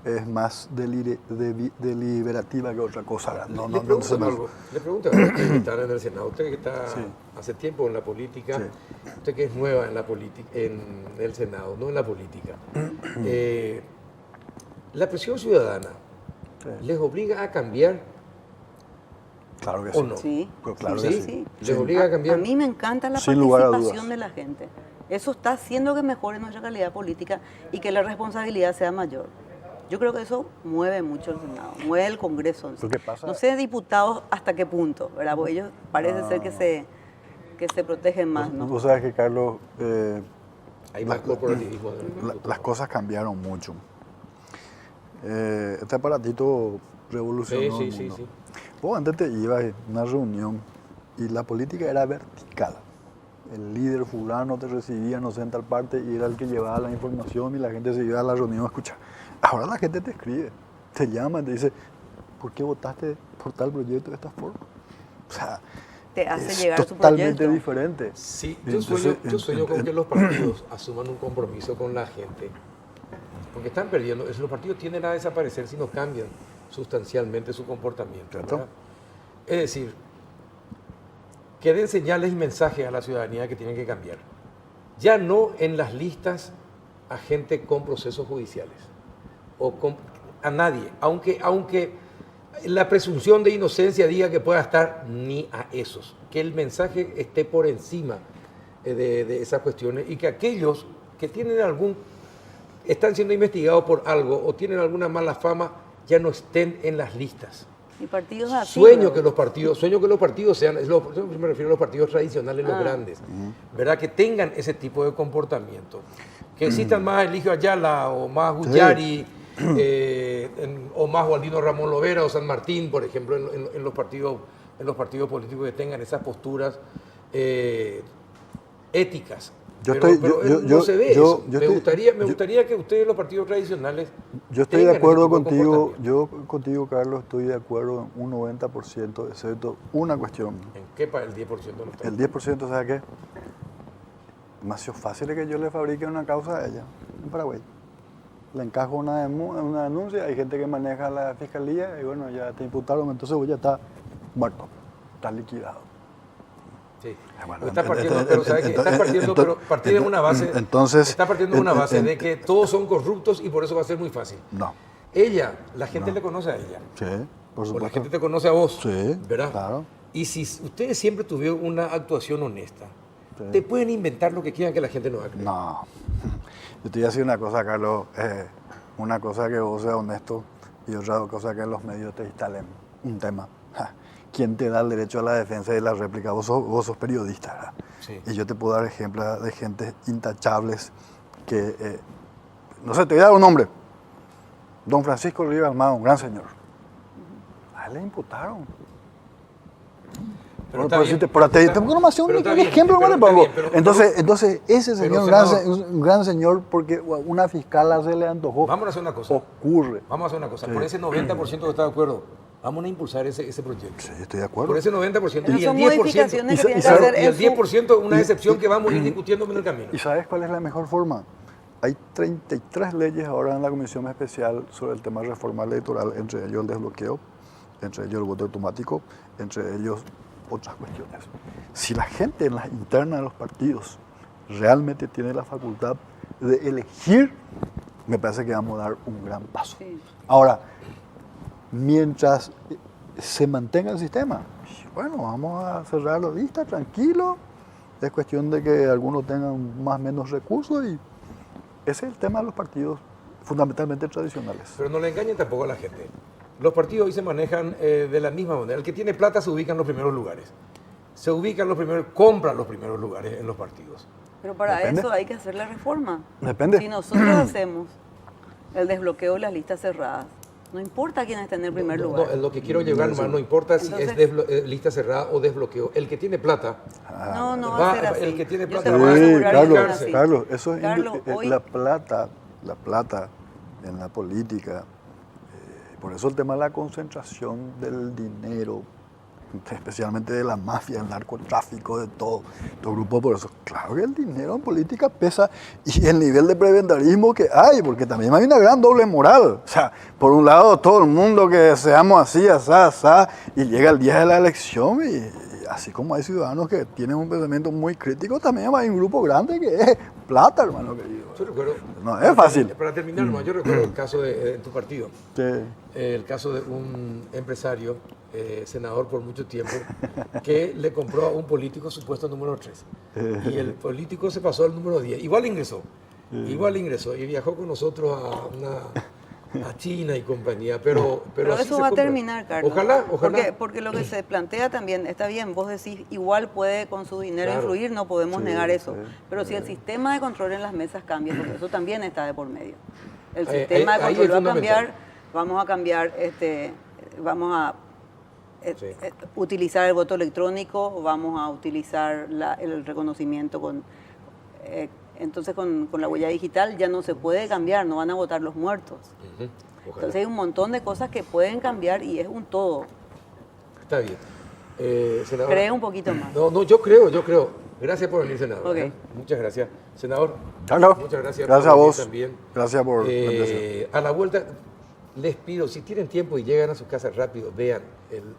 es más deliberativa que otra cosa, ¿verdad? Le pregunto algo, usted que está en el Senado, usted que está hace tiempo en la política, usted que es nueva en la política, en el Senado, no en la política. ¿La presión ciudadana les obliga a cambiar? Claro que ¿O sí. no? Sí, Pues claro sí, que sí, sí. sí. ¿Les obliga a cambiar? A mí me encanta la Sin lugar a participación dudas. de la gente. Eso está haciendo que mejore nuestra calidad política y que la responsabilidad sea mayor. Yo creo que eso mueve mucho el Senado, mueve el Congreso. En sí. Lo que pasa- No sé diputados hasta qué punto, ¿verdad? Porque ellos parece ser que se protegen más, ¿no? Vos sabés que, Carlos, Hay más corporativismo. las cosas cambiaron mucho. Este aparatito revolucionó Sí, el sí, mundo. sí. Vos antes te ibas a una reunión y la política era vertical. El líder fulano te recibía, no sé, en tal parte, y era el que llevaba la información y la gente se iba a la reunión a escuchar. Ahora la gente te escribe, te llama, te dice, ¿por qué votaste por tal proyecto de esta forma? O sea, Te hace es llegar su totalmente proyecto. diferente. Sí, Entonces, yo sueño con que los partidos asuman un compromiso con la gente, porque están perdiendo. Los partidos tienden a desaparecer si no cambian sustancialmente su comportamiento. ¿Cierto? ¿Verdad? Es decir, que den señales y mensajes a la ciudadanía que tienen que cambiar. Ya no en las listas a gente con procesos judiciales, o a nadie, aunque la presunción de inocencia diga que pueda estar, ni a esos. Que el mensaje esté por encima de esas cuestiones y que aquellos que están siendo investigados por algo o tienen alguna mala fama ya no estén en las listas. Y partidos así. Sueño ¿verdad? que los partidos sean, yo me refiero a los partidos tradicionales, los grandes, ¿verdad? Que tengan ese tipo de comportamiento. Que existan más Eligio Ayala o más Ullari, o más Waldino Ramón Lovera o San Martín, por ejemplo, en los partidos políticos que tengan esas posturas éticas. No se ve eso. Me gustaría que ustedes, los partidos tradicionales, Yo estoy de tengan acuerdo ese tipo de contigo, comportamiento. contigo, Carlos, estoy de acuerdo en un 90%, excepto una cuestión. ¿En qué para el 10% no está? El 10%, ¿sabe qué? Demasiado fácil es que yo le fabrique una causa a ella, en Paraguay. Le encajo una denuncia, hay gente que maneja la fiscalía y bueno, ya te imputaron, entonces vos ya está muerto, está liquidado. Sí. Bueno, Está partiendo, pero ¿sabes qué? Está partiendo, pero partir de una base. Entonces, está partiendo de una base de que todos son corruptos y por eso va a ser muy fácil. No. Ella, la gente le conoce a ella. Sí, por O supuesto. la gente te conoce a vos. Sí, ¿verdad? claro. Y si ustedes siempre tuvieron una actuación honesta, Sí. te pueden inventar lo que quieran que la gente no haga. No. Yo te voy a decir una cosa, Carlos. Una cosa que vos seas honesto y otra cosa que los medios te instalen un tema. ¿Quién te da el derecho a la defensa y la réplica? Vos sos periodista, ¿verdad? Sí. Y yo te puedo dar ejemplos de gente intachables que... no sé, te voy a dar un nombre. Don Francisco Rivas Almada, un gran señor. A él le imputaron. Pero Bueno, está bien, pero te está- tengo nomás un pero está bien, ejemplo, pero ¿no? está bien, pero- Entonces, ese pero, señor, senador, un gran señor, porque una fiscal se le antojó. Vamos a hacer una cosa. Ocurre. Vamos a hacer una cosa. Sí. Por ese 90% que está de acuerdo, vamos a impulsar ese proyecto. Sí, estoy de acuerdo. Por ese 90%. Esas Y el son 10%. modificaciones que y tienen que sabe- hacer Y el en su... 10% una excepción que vamos a ir discutiendo en el camino. ¿Y sabes cuál es la mejor forma? Hay 33 leyes ahora en la Comisión Especial sobre el tema de reforma electoral, entre ellos el desbloqueo, entre ellos el voto automático, entre ellos otras cuestiones. Si la gente en las internas de los partidos realmente tiene la facultad de elegir, me parece que vamos a dar un gran paso. Sí. Ahora, mientras se mantenga el sistema, bueno, vamos a cerrar la lista, tranquilo. Es cuestión de que algunos tengan más o menos recursos y ese es el tema de los partidos fundamentalmente tradicionales. Pero no le engañen tampoco a la gente. Los partidos hoy se manejan de la misma manera. El que tiene plata se ubica en los primeros lugares. se ubican los primeros, compran los primeros lugares en los partidos. Pero para Depende. eso hay que hacer la reforma. Depende. Si nosotros hacemos el desbloqueo de las listas cerradas, no importa quién esté en el primer lugar. No, lo que quiero llegar, no importa si Entonces, es lista cerrada o desbloqueo. El que tiene plata, no va a ser así. el que tiene Yo plata te va puedo a asegurar que Carlos, no es así. Carlos, eso es Carlos, hoy- la plata en la política. Por eso el tema de la concentración del dinero, especialmente de la mafia, el narcotráfico, de todo grupo, por eso, claro que el dinero en política pesa, y el nivel de prebendalismo que hay, porque también hay una gran doble moral. O sea, por un lado todo el mundo que seamos así, asá, y llega el día de la elección y así como hay ciudadanos que tienen un pensamiento muy crítico, también hay un grupo grande que es plata, hermano querido. Yo recuerdo, No es fácil. Para terminar, yo recuerdo el caso de tu partido, Sí. el caso de un empresario, senador por mucho tiempo, que le compró a un político su puesto número 3. Y el político se pasó al número 10. Igual ingresó y viajó con nosotros a China y compañía, pero así eso se va a compra. terminar, Carlos. Ojalá. Porque lo que se plantea también, está bien, vos decís, igual puede con su dinero Claro. influir, no podemos Sí, negar eso. sí, pero si el sistema de control en las mesas cambia, porque eso también está de por medio. El Ahí- sistema de ahí control es va a fundamental. cambiar, vamos a Sí. utilizar el voto electrónico, vamos a utilizar el reconocimiento entonces con la huella digital ya no se puede cambiar, no van a votar los muertos. Ujú. Ojalá. Entonces hay un montón de cosas que pueden cambiar y es un todo. Está bien. Senador. Cree un poquito más. No, yo creo. Gracias por venir, senador. Ok. Muchas gracias. Senador, Carlos, muchas gracias gracias a por venir vos. también. Gracias por la invitación. A la vuelta, les pido, si tienen tiempo y llegan a sus casas rápido, vean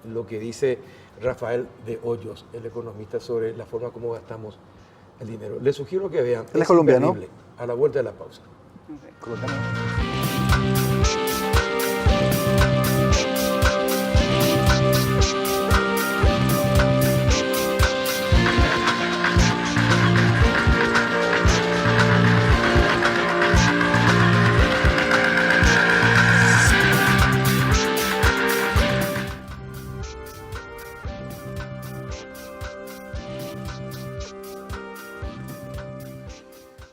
lo que dice Rafael de Hoyos, el economista, sobre la forma como gastamos el dinero. Les sugiero que vean. Él es colombiano. imperdible. A la vuelta de la pausa.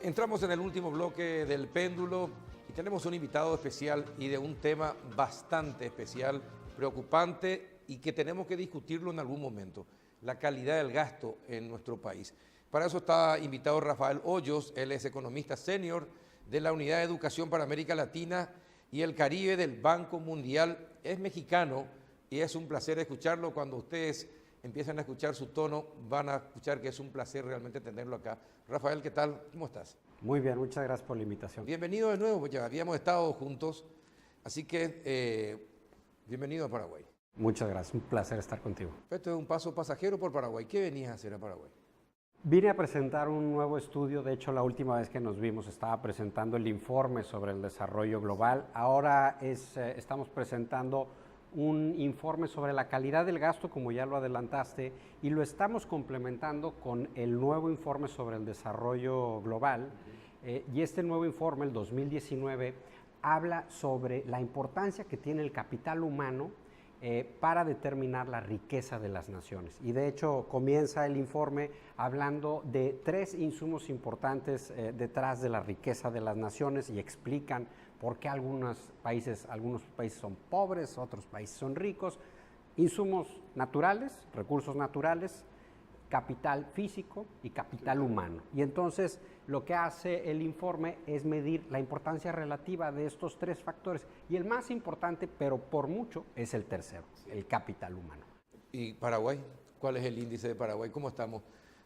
Entramos en el último bloque del péndulo y tenemos un invitado especial y de un tema bastante especial, preocupante y que tenemos que discutirlo en algún momento, la calidad del gasto en nuestro país. Para eso está invitado Rafael Hoyos, él es economista senior de la Unidad de Educación para América Latina y el Caribe del Banco Mundial, es mexicano y es un placer escucharlo. Cuando ustedes empiezan a escuchar su tono, van a escuchar que es un placer realmente tenerlo acá. Rafael, ¿qué tal? ¿Cómo estás? Muy bien, muchas gracias por la invitación. Bienvenido de nuevo, ya habíamos estado juntos, así que bienvenido a Paraguay. Muchas gracias, un placer estar contigo. Esto es un paso pasajero por Paraguay. ¿Qué venías a hacer a Paraguay? Vine a presentar un nuevo estudio, de hecho la última vez que nos vimos estaba presentando el informe sobre el desarrollo global, ahora estamos presentando un informe sobre la calidad del gasto, como ya lo adelantaste, y lo estamos complementando con el nuevo informe sobre el desarrollo global. Y este nuevo informe, el 2019, habla sobre la importancia que tiene el capital humano para determinar la riqueza de las naciones. Y de hecho comienza el informe hablando de 3 insumos importantes detrás de la riqueza de las naciones y explican por qué algunos países son pobres, otros países son ricos. Insumos naturales, recursos naturales, capital físico y capital humano. Y entonces lo que hace el informe es medir la importancia relativa de estos 3 factores. Y el más importante, pero por mucho, es el tercero, el capital humano. ¿Y Paraguay? ¿Cuál es el índice de Paraguay? ¿Cómo estamos?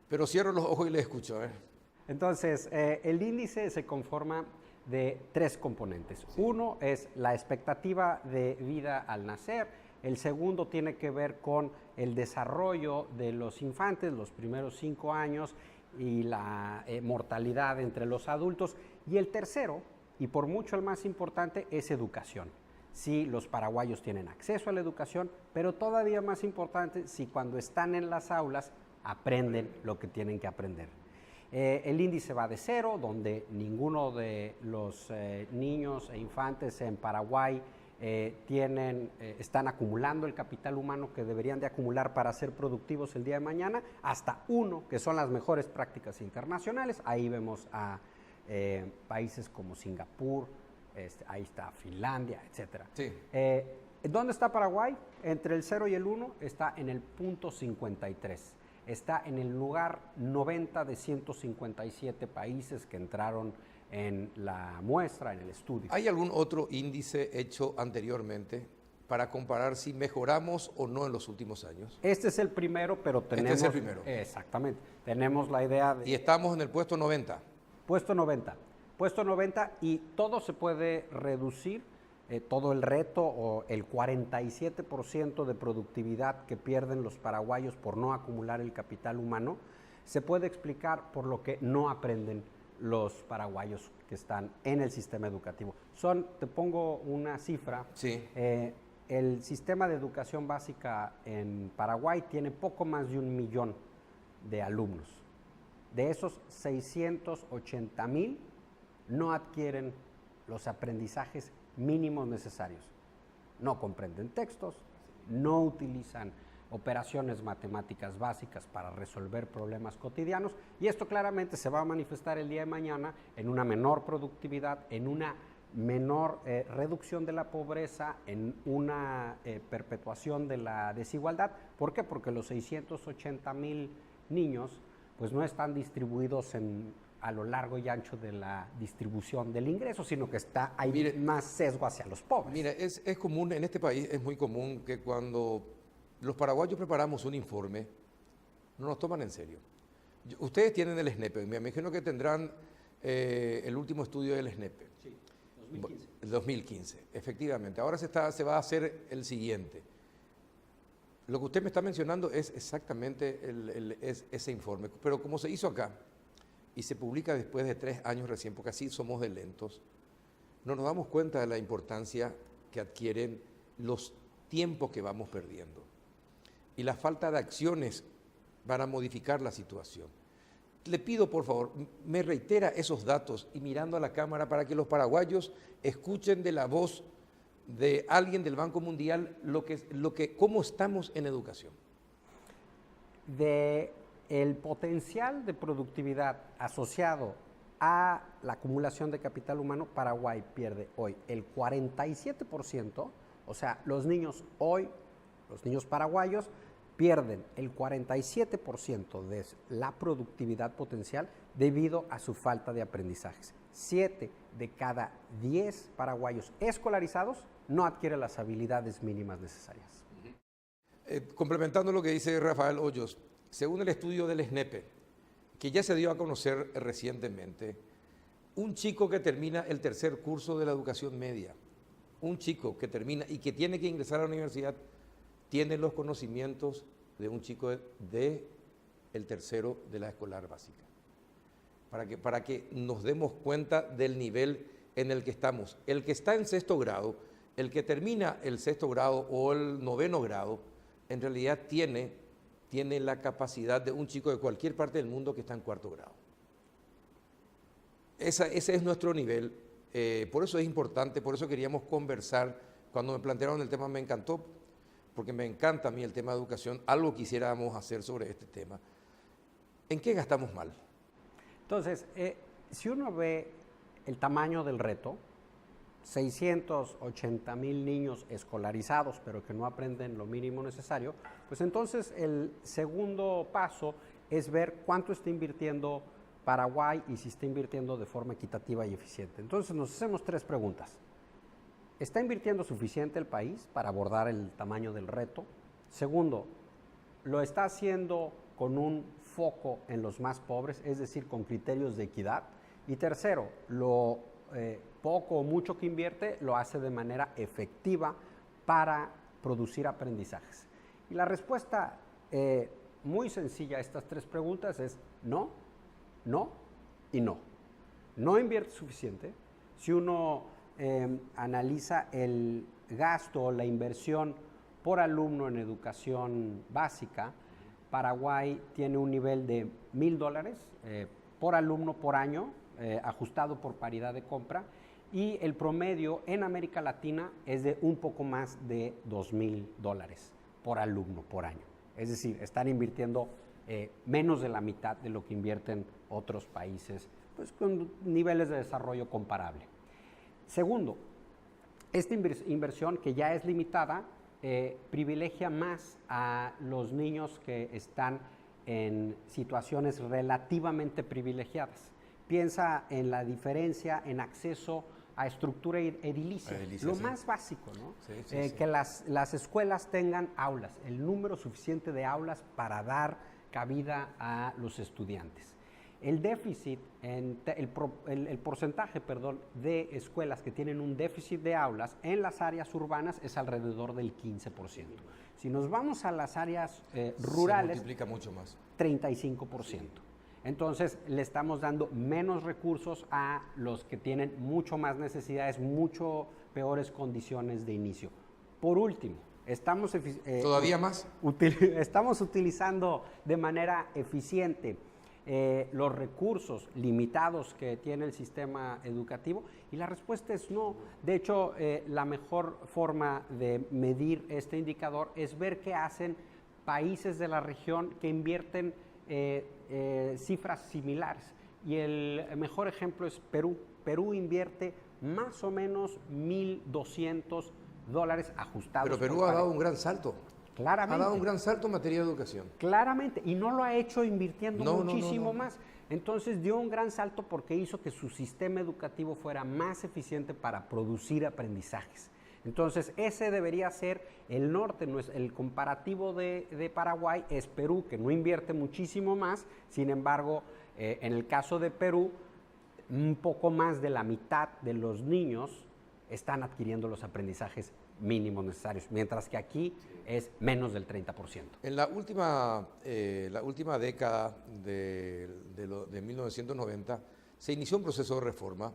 Pero cierro los ojos y les escucho, a ver. Entonces, el índice se conforma de 3 componentes. Uno es la expectativa de vida al nacer. El segundo tiene que ver con el desarrollo de los infantes, los primeros 5 años, y la mortalidad entre los adultos. Y el tercero, y por mucho el más importante, es educación. Si los paraguayos tienen acceso a la educación, pero todavía más importante, si cuando están en las aulas aprenden lo que tienen que aprender. El índice va de 0, donde ninguno de los niños e infantes en Paraguay están acumulando el capital humano que deberían de acumular para ser productivos el día de mañana, hasta 1, que son las mejores prácticas internacionales. Ahí vemos a países como Singapur, ahí está Finlandia, etc. Sí. ¿Dónde está Paraguay? Entre el 0 y el 1 está en el punto 53. Está en el lugar 90 de 157 países que entraron en la muestra, en el estudio. ¿Hay algún otro índice hecho anteriormente para comparar si mejoramos o no en los últimos años? Este es el primero, pero tenemos... Este es el primero. Exactamente. Tenemos la idea de... Y estamos en el puesto 90. Puesto 90. Puesto 90 y todo se puede reducir, todo el reto o el 47% de productividad que pierden los paraguayos por no acumular el capital humano, se puede explicar por lo que no aprenden los paraguayos que están en el sistema educativo. Te pongo una cifra. Sí. El sistema de educación básica en Paraguay tiene poco más de 1 millón de alumnos. De esos 680,000 no adquieren los aprendizajes mínimos necesarios. No comprenden textos, no utilizan operaciones matemáticas básicas para resolver problemas cotidianos, y esto claramente se va a manifestar el día de mañana en una menor productividad, en una menor reducción de la pobreza, en una perpetuación de la desigualdad. ¿Por qué? Porque los 680,000 niños pues no están distribuidos a lo largo y ancho de la distribución del ingreso, sino que hay más sesgo hacia los pobres. Mire, es común, en este país es muy común que cuando los paraguayos preparamos un informe, no nos toman en serio. Ustedes tienen el SNEPE, me imagino que tendrán el último estudio del SNEPE. Sí, 2015. El 2015, efectivamente. Ahora se va a hacer el siguiente. Lo que usted me está mencionando es exactamente ese informe, pero como se hizo acá y se publica después de 3 años recién, porque así somos de lentos, no nos damos cuenta de la importancia que adquieren los tiempos que vamos perdiendo y la falta de acciones para modificar la situación. Le pido, por favor, me reitera esos datos y mirando a la cámara para que los paraguayos escuchen de la voz de alguien del Banco Mundial cómo estamos en educación. El potencial de productividad asociado a la acumulación de capital humano, Paraguay pierde hoy el 47%, o sea, los niños paraguayos pierden el 47% de la productividad potencial debido a su falta de aprendizajes. 7 de cada 10 paraguayos escolarizados no adquieren las habilidades mínimas necesarias. Complementando lo que dice Rafael Hoyos, según el estudio del SNEPE, que ya se dio a conocer recientemente, un chico que termina el 3er curso de la educación media, un chico que termina y que tiene que ingresar a la universidad, tiene los conocimientos de un chico de el 3º de la escolar básica. Para que nos demos cuenta del nivel en el que estamos. El que está en 6º grado, el que termina el 6º grado o el 9º grado, en realidad tiene la capacidad de un chico de cualquier parte del mundo que está en 4º grado. Ese es nuestro nivel, por eso es importante, por eso queríamos conversar. Cuando me plantearon el tema me encantó, porque me encanta a mí el tema de educación, algo quisiéramos hacer sobre este tema. ¿En qué gastamos mal? Entonces, si uno ve el tamaño del reto, 680,000 niños escolarizados, pero que no aprenden lo mínimo necesario, pues entonces el segundo paso es ver cuánto está invirtiendo Paraguay y si está invirtiendo de forma equitativa y eficiente. Entonces nos hacemos 3 preguntas. ¿Está invirtiendo suficiente el país para abordar el tamaño del reto? Segundo, ¿lo está haciendo con un foco en los más pobres, es decir, con criterios de equidad? Y tercero, lo poco o mucho que invierte lo hace de manera efectiva para producir aprendizajes. Y la respuesta muy sencilla a estas 3 preguntas es no, no y no. No invierte suficiente. Si uno analiza el gasto o la inversión por alumno en educación básica, Paraguay tiene un nivel de $1,000 por alumno por año, ajustado por paridad de compra, y el promedio en América Latina es de un poco más de $2,000 por alumno por año. Es decir, están invirtiendo menos de la mitad de lo que invierten otros países, pues con niveles de desarrollo comparable. Segundo, esta inversión, que ya es limitada, privilegia más a los niños que están en situaciones relativamente privilegiadas. Piensa en la diferencia en acceso a estructura edilicia, lo más básico, ¿no? Que las escuelas tengan aulas, el número suficiente de aulas para dar cabida a los estudiantes. El déficit, el porcentaje, de escuelas que tienen un déficit de aulas en las áreas urbanas es alrededor del 15%. Si nos vamos a las áreas rurales, se multiplica mucho más. 35%. Entonces, le estamos dando menos recursos a los que tienen mucho más necesidades, mucho peores condiciones de inicio. Por último, estamos utilizando de manera eficiente los recursos limitados que tiene el sistema educativo, y la respuesta es no. De hecho, la mejor forma de medir este indicador es ver qué hacen países de la región que invierten cifras similares, y el mejor ejemplo es Perú. Perú invierte más o menos $1,200 ajustados. Pero Perú ha dado un gran salto. Claramente. Ha dado un gran salto en materia de educación. Claramente, y no lo ha hecho invirtiendo muchísimo más. Entonces dio un gran salto porque hizo que su sistema educativo fuera más eficiente para producir aprendizajes. Entonces, ese debería ser el norte. El comparativo de Paraguay es Perú, que no invierte muchísimo más. Sin embargo, en el caso de Perú, un poco más de la mitad de los niños están adquiriendo los aprendizajes mínimos necesarios, mientras que aquí es menos del 30%. En la última década de 1990 se inició un proceso de reforma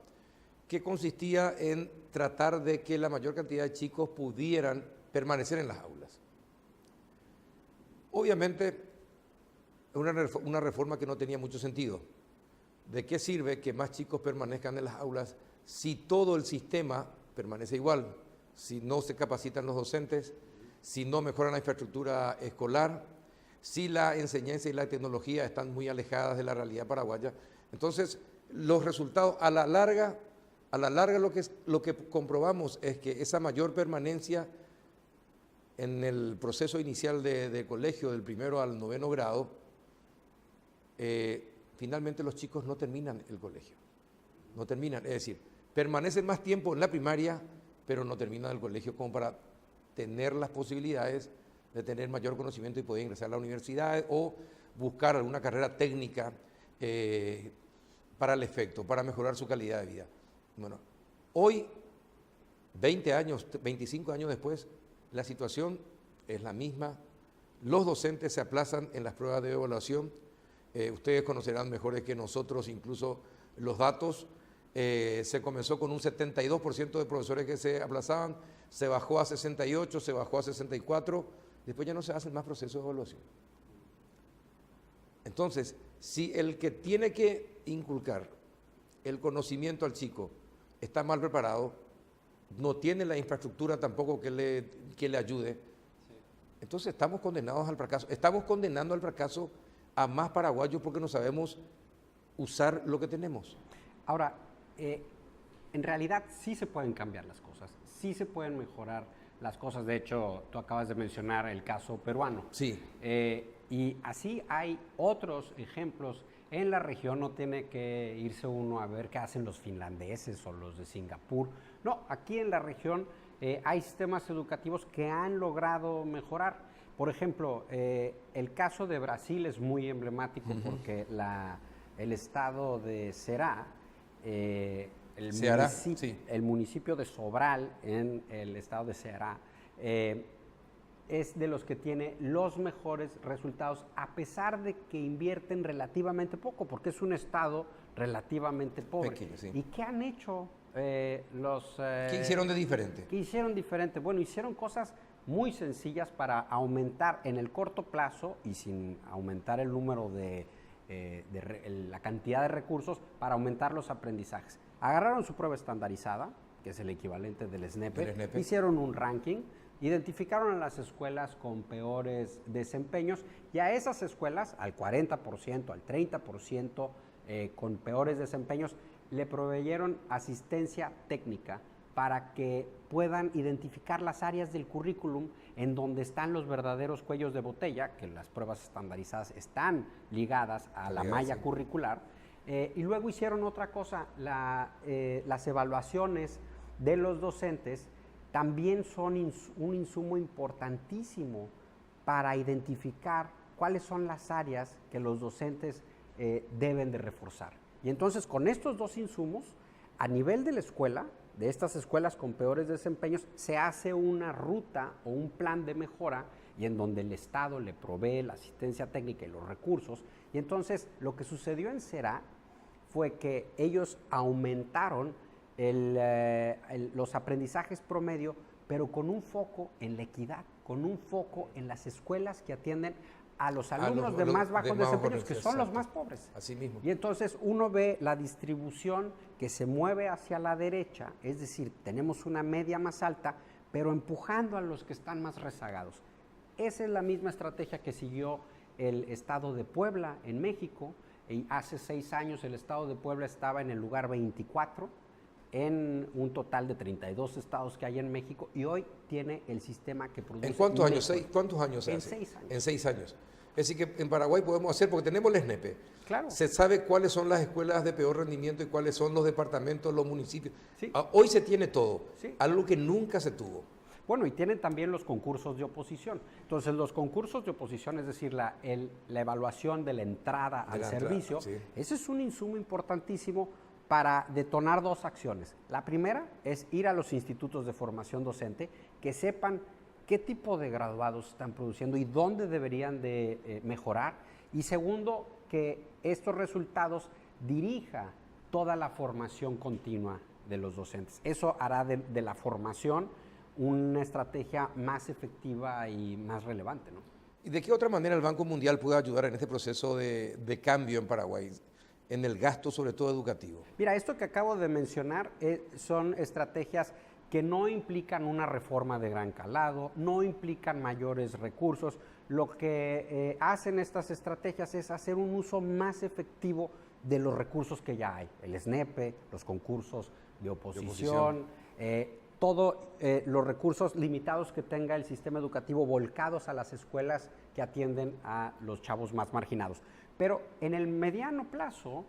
que consistía en tratar de que la mayor cantidad de chicos pudieran permanecer en las aulas. Obviamente, una reforma que no tenía mucho sentido. ¿De qué sirve que más chicos permanezcan en las aulas si todo el sistema permanece igual? Si no se capacitan los docentes, si no mejoran la infraestructura escolar, si la enseñanza y la tecnología están muy alejadas de la realidad paraguaya. Entonces, los resultados a la larga lo que comprobamos es que esa mayor permanencia en el proceso inicial de colegio, del 1º al 9º grado, finalmente los chicos no terminan el colegio. No terminan, es decir, permanecen más tiempo en la primaria, pero no terminan el colegio como para tener las posibilidades de tener mayor conocimiento y poder ingresar a la universidad o buscar alguna carrera técnica para el efecto, para mejorar su calidad de vida. Bueno, hoy, 20 años, 25 años después, la situación es la misma. Los docentes se aplazan en las pruebas de evaluación. Ustedes conocerán mejores que nosotros incluso los datos. Se comenzó con un 72% de profesores que se aplazaban, se bajó a 68, se bajó a 64, después ya no se hacen más procesos de evaluación. Entonces, si el que tiene que inculcar el conocimiento al chico está mal preparado, no tiene la infraestructura tampoco que le ayude, entonces estamos condenados al fracaso. Estamos condenando al fracaso a más paraguayos porque no sabemos usar lo que tenemos. Ahora, en realidad sí se pueden cambiar las cosas, sí se pueden mejorar las cosas. De hecho, tú acabas de mencionar el caso peruano. Sí. Y así hay otros ejemplos en la región. No tiene que irse uno a ver qué hacen los finlandeses o los de Singapur. No, aquí en la región hay sistemas educativos que han logrado mejorar. Por ejemplo, el caso de Brasil es muy emblemático porque el estado de Ceará, el municipio de Sobral en el estado de Ceará, es de los que tiene los mejores resultados, a pesar de que invierten relativamente poco, porque es un estado relativamente pobre. Pequeño, sí. ¿Y qué han hecho ¿Qué hicieron de diferente? ¿Qué hicieron diferente? Bueno, hicieron cosas muy sencillas para aumentar en el corto plazo y sin aumentar el número la cantidad de recursos, para aumentar los aprendizajes. Agarraron su prueba estandarizada, que es el equivalente del SNEPE, hicieron un ranking, identificaron a las escuelas con peores desempeños y a esas escuelas, al 40%, al 30% con peores desempeños, le proveyeron asistencia técnica para que puedan identificar las áreas del currículum en donde están los verdaderos cuellos de botella, que las pruebas estandarizadas están ligadas a la malla curricular, y luego hicieron otra cosa, las evaluaciones de los docentes también son un insumo importantísimo para identificar cuáles son las áreas que los docentes deben de reforzar. Y entonces con estos dos insumos, a nivel de la escuela, de estas escuelas con peores desempeños, se hace una ruta o un plan de mejora y en donde el Estado le provee la asistencia técnica y los recursos. Y entonces lo que sucedió en CERA fue que ellos aumentaron los aprendizajes promedio, pero con un foco en la equidad, con un foco en las escuelas que atienden a los alumnos de más bajos desempeños, que son los más pobres. Así mismo. Y entonces uno ve la distribución que se mueve hacia la derecha, es decir, tenemos una media más alta, pero empujando a los que están más rezagados. Esa es la misma estrategia que siguió el Estado de Puebla en México, y hace 6 años el Estado de Puebla estaba en el lugar 24, en un total de 32 estados que hay en México, y hoy tiene el sistema que produce... ¿En cuántos años? ¿Cuántos años en hace? 6 años. En 6 años. Es decir, que en Paraguay podemos hacer, porque tenemos el SNEPE. Claro. Se sabe cuáles son las escuelas de peor rendimiento y cuáles son los departamentos, los municipios. Sí. Hoy se tiene todo, Sí. algo que nunca se tuvo. Bueno, y tienen también los concursos de oposición. Entonces, los concursos de oposición, es decir, la evaluación de la entrada al servicio, sí. Ese es un insumo importantísimo para detonar 2 acciones. La primera es ir a los institutos de formación docente que sepan qué tipo de graduados están produciendo y dónde deberían de mejorar. Y segundo, que estos resultados dirija toda la formación continua de los docentes. Eso hará de la formación una estrategia más efectiva y más relevante, ¿no? ¿Y de qué otra manera el Banco Mundial puede ayudar en este proceso de cambio en Paraguay, en el gasto sobre todo educativo? Mira, esto que acabo de mencionar son estrategias que no implican una reforma de gran calado, no implican mayores recursos. Lo que hacen estas estrategias es hacer un uso más efectivo de los recursos que ya hay. El SNEPE, los concursos de oposición. Todos los recursos limitados que tenga el sistema educativo volcados a las escuelas que atienden a los chavos más marginados. Pero en el mediano plazo,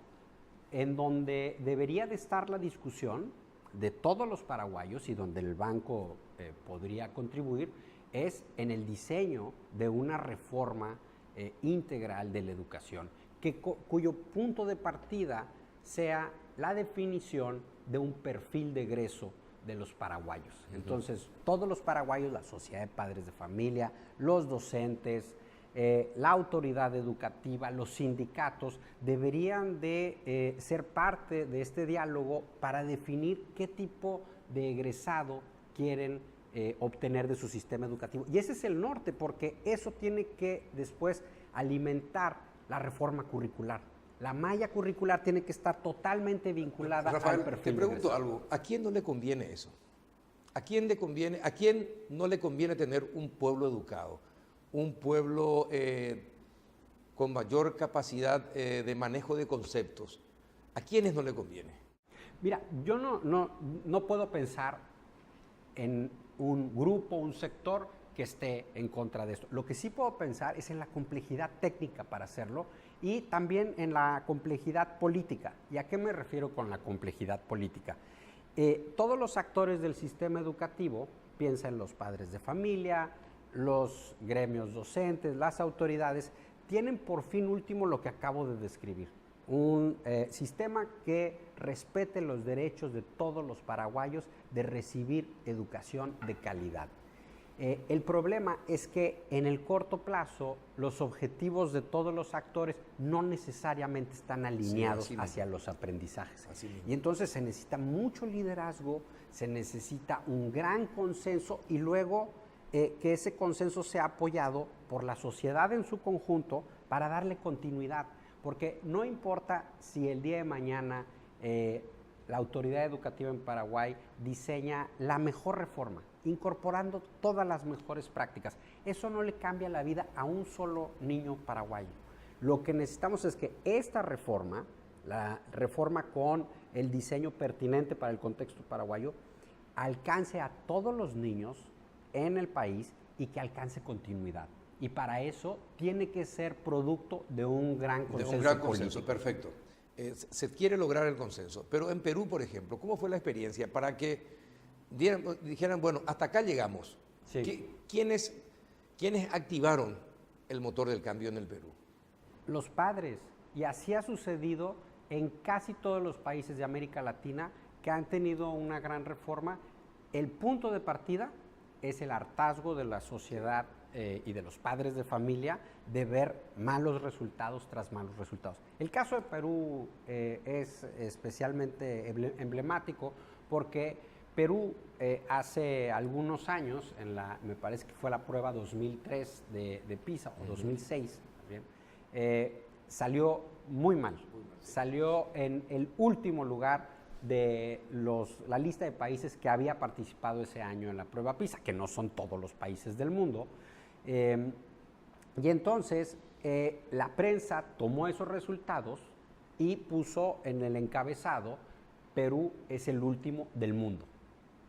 en donde debería de estar la discusión de todos los paraguayos y donde el banco podría contribuir, es en el diseño de una reforma integral de la educación, cuyo punto de partida sea la definición de un perfil de egreso de los paraguayos. Entonces, todos los paraguayos, la sociedad de padres de familia, los docentes, la autoridad educativa, los sindicatos, deberían de ser parte de este diálogo para definir qué tipo de egresado quieren obtener de su sistema educativo. Y ese es el norte, porque eso tiene que después alimentar la reforma curricular. La malla curricular tiene que estar totalmente vinculada Rafael, al perfil. te pregunto algo, ¿a quién no le conviene eso? ¿A quién no le conviene tener un pueblo educado? Un pueblo con mayor capacidad de manejo de conceptos. ¿A quiénes no le conviene? Mira, yo no puedo pensar en un grupo, un sector que esté en contra de esto. Lo que sí puedo pensar es en la complejidad técnica para hacerlo y también en la complejidad política. ¿Y a qué me refiero con la complejidad política? Todos los actores del sistema educativo, piensa en los padres de familia, los gremios docentes, las autoridades, tienen por fin último lo que acabo de describir. Un sistema que respete los derechos de todos los paraguayos de recibir educación de calidad. El problema es que en el corto plazo los objetivos de todos los actores no necesariamente están alineados hacia los aprendizajes. Y entonces se necesita mucho liderazgo, se necesita un gran consenso y luego que ese consenso sea apoyado por la sociedad en su conjunto para darle continuidad. Porque no importa si el día de mañana la autoridad educativa en Paraguay diseña la mejor reforma, incorporando todas las mejores prácticas. Eso no le cambia la vida a un solo niño paraguayo. Lo que necesitamos es que esta reforma, la reforma con el diseño pertinente para el contexto paraguayo, alcance a todos los niños en el país y que alcance continuidad. Y para eso tiene que ser producto de un gran consenso. De un gran consenso, perfecto. Se quiere lograr el consenso. Pero en Perú, por ejemplo, ¿cómo fue la experiencia para que dijeran, bueno, hasta acá llegamos? Sí. ¿Quiénes activaron el motor del cambio en el Perú? Los padres. Y así ha sucedido en casi todos los países de América Latina que han tenido una gran reforma. El punto de partida es el hartazgo de la sociedad y de los padres de familia de ver malos resultados tras malos resultados. El caso de Perú es especialmente emblemático porque Perú hace algunos años, me parece que fue la prueba 2003 de PISA o 2006, salió muy mal. Salió en el último lugar de la lista de países que había participado ese año en la prueba PISA, que no son todos los países del mundo. Y entonces la prensa tomó esos resultados y puso en el encabezado: Perú es el último del mundo.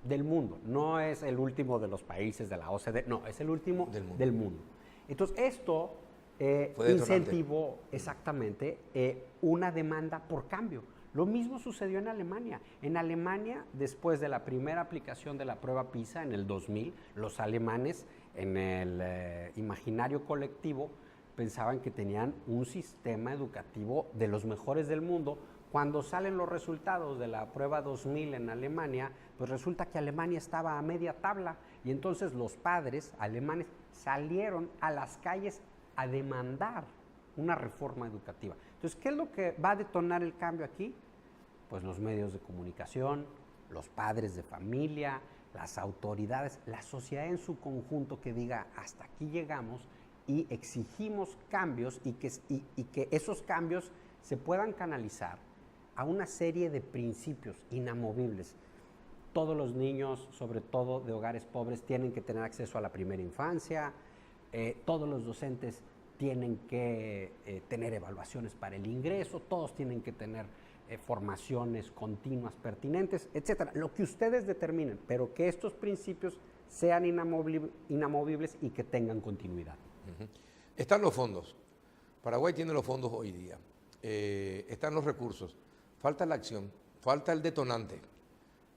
Del mundo, no es el último de los países de la OCDE, no, es el último del mundo. Entonces esto incentivó exactamente una demanda por cambio. Lo mismo sucedió en Alemania. En Alemania, después de la primera aplicación de la prueba PISA en el 2000, los alemanes, en el imaginario colectivo, pensaban que tenían un sistema educativo de los mejores del mundo. Cuando salen los resultados de la prueba 2000 en Alemania, pues resulta que Alemania estaba a media tabla, y entonces los padres alemanes salieron a las calles a demandar una reforma educativa. Entonces, ¿qué es lo que va a detonar el cambio aquí? Pues los medios de comunicación, los padres de familia, las autoridades, la sociedad en su conjunto que diga: hasta aquí llegamos, y exigimos cambios y que esos cambios se puedan canalizar a una serie de principios inamovibles. Todos los niños, sobre todo de hogares pobres, tienen que tener acceso a la primera infancia, todos los docentes tienen que tener evaluaciones para el ingreso, todos tienen que tener formaciones continuas pertinentes, etcétera. Lo que ustedes determinen, pero que estos principios sean inamovibles y que tengan continuidad. Están los fondos. Paraguay tiene los fondos hoy día. Están los recursos. Falta la acción, falta el detonante.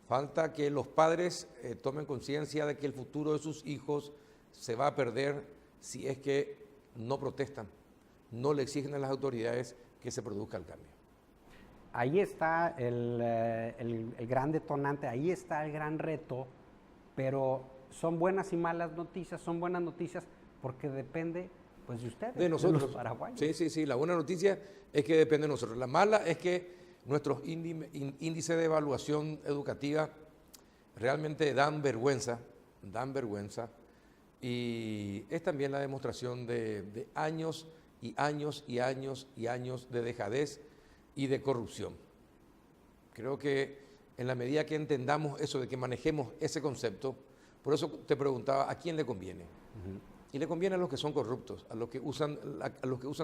Falta que los padres tomen conciencia de que el futuro de sus hijos se va a perder si es que no protestan, no le exigen a las autoridades que se produzca el cambio. Ahí está el gran detonante, ahí está el gran reto, pero son buenas y malas noticias. Son buenas noticias porque depende, pues, de ustedes, de nosotros, de los paraguayos. Sí, la buena noticia es que depende de nosotros. La mala es que nuestros índices de evaluación educativa realmente dan vergüenza, y es también la demostración de años y años y años y años de dejadez y de corrupción. Creo que en la medida que entendamos eso, de que manejemos ese concepto, por eso te preguntaba, ¿a quién le conviene? Y le conviene a los que son corruptos, a los que usan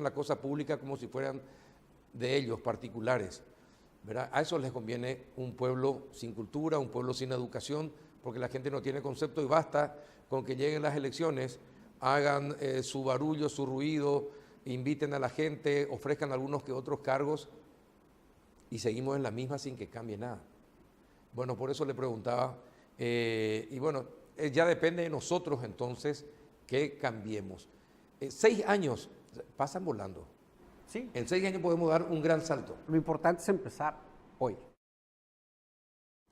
la cosa pública como si fueran de ellos, particulares, ¿verdad? A eso les conviene un pueblo sin cultura, un pueblo sin educación, porque la gente no tiene concepto y basta con que lleguen las elecciones, hagan su barullo, su ruido, inviten a la gente, ofrezcan algunos que otros cargos y seguimos en la misma sin que cambie nada. Bueno, por eso le preguntaba, y bueno, ya depende de nosotros entonces que cambiemos. 6 años pasan volando. Sí. En 6 años podemos dar un gran salto. Lo importante es empezar hoy.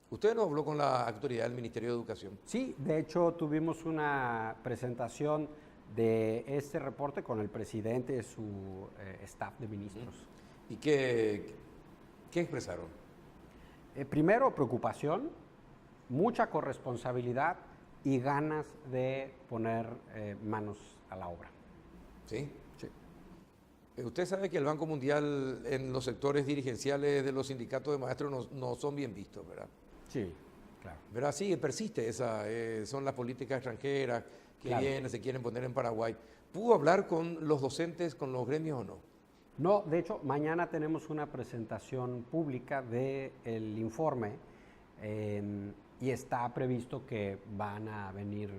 ¿Usted no habló con la autoridad del Ministerio de Educación? Sí, de hecho tuvimos una presentación de este reporte con el presidente y su staff de ministros. ¿Y qué expresaron? Primero, preocupación, mucha corresponsabilidad y ganas de poner manos a la obra. ¿Sí? Sí. Usted sabe que el Banco Mundial en los sectores dirigenciales de los sindicatos de maestros no son bien vistos, ¿verdad? Sí, claro. ¿Verdad? Sí, persiste esa, son las políticas extranjeras que Claro. vienen, se quieren poner en Paraguay. ¿Pudo hablar con los docentes, con los gremios o no? No, de hecho, mañana tenemos una presentación pública del informe y está previsto que van a venir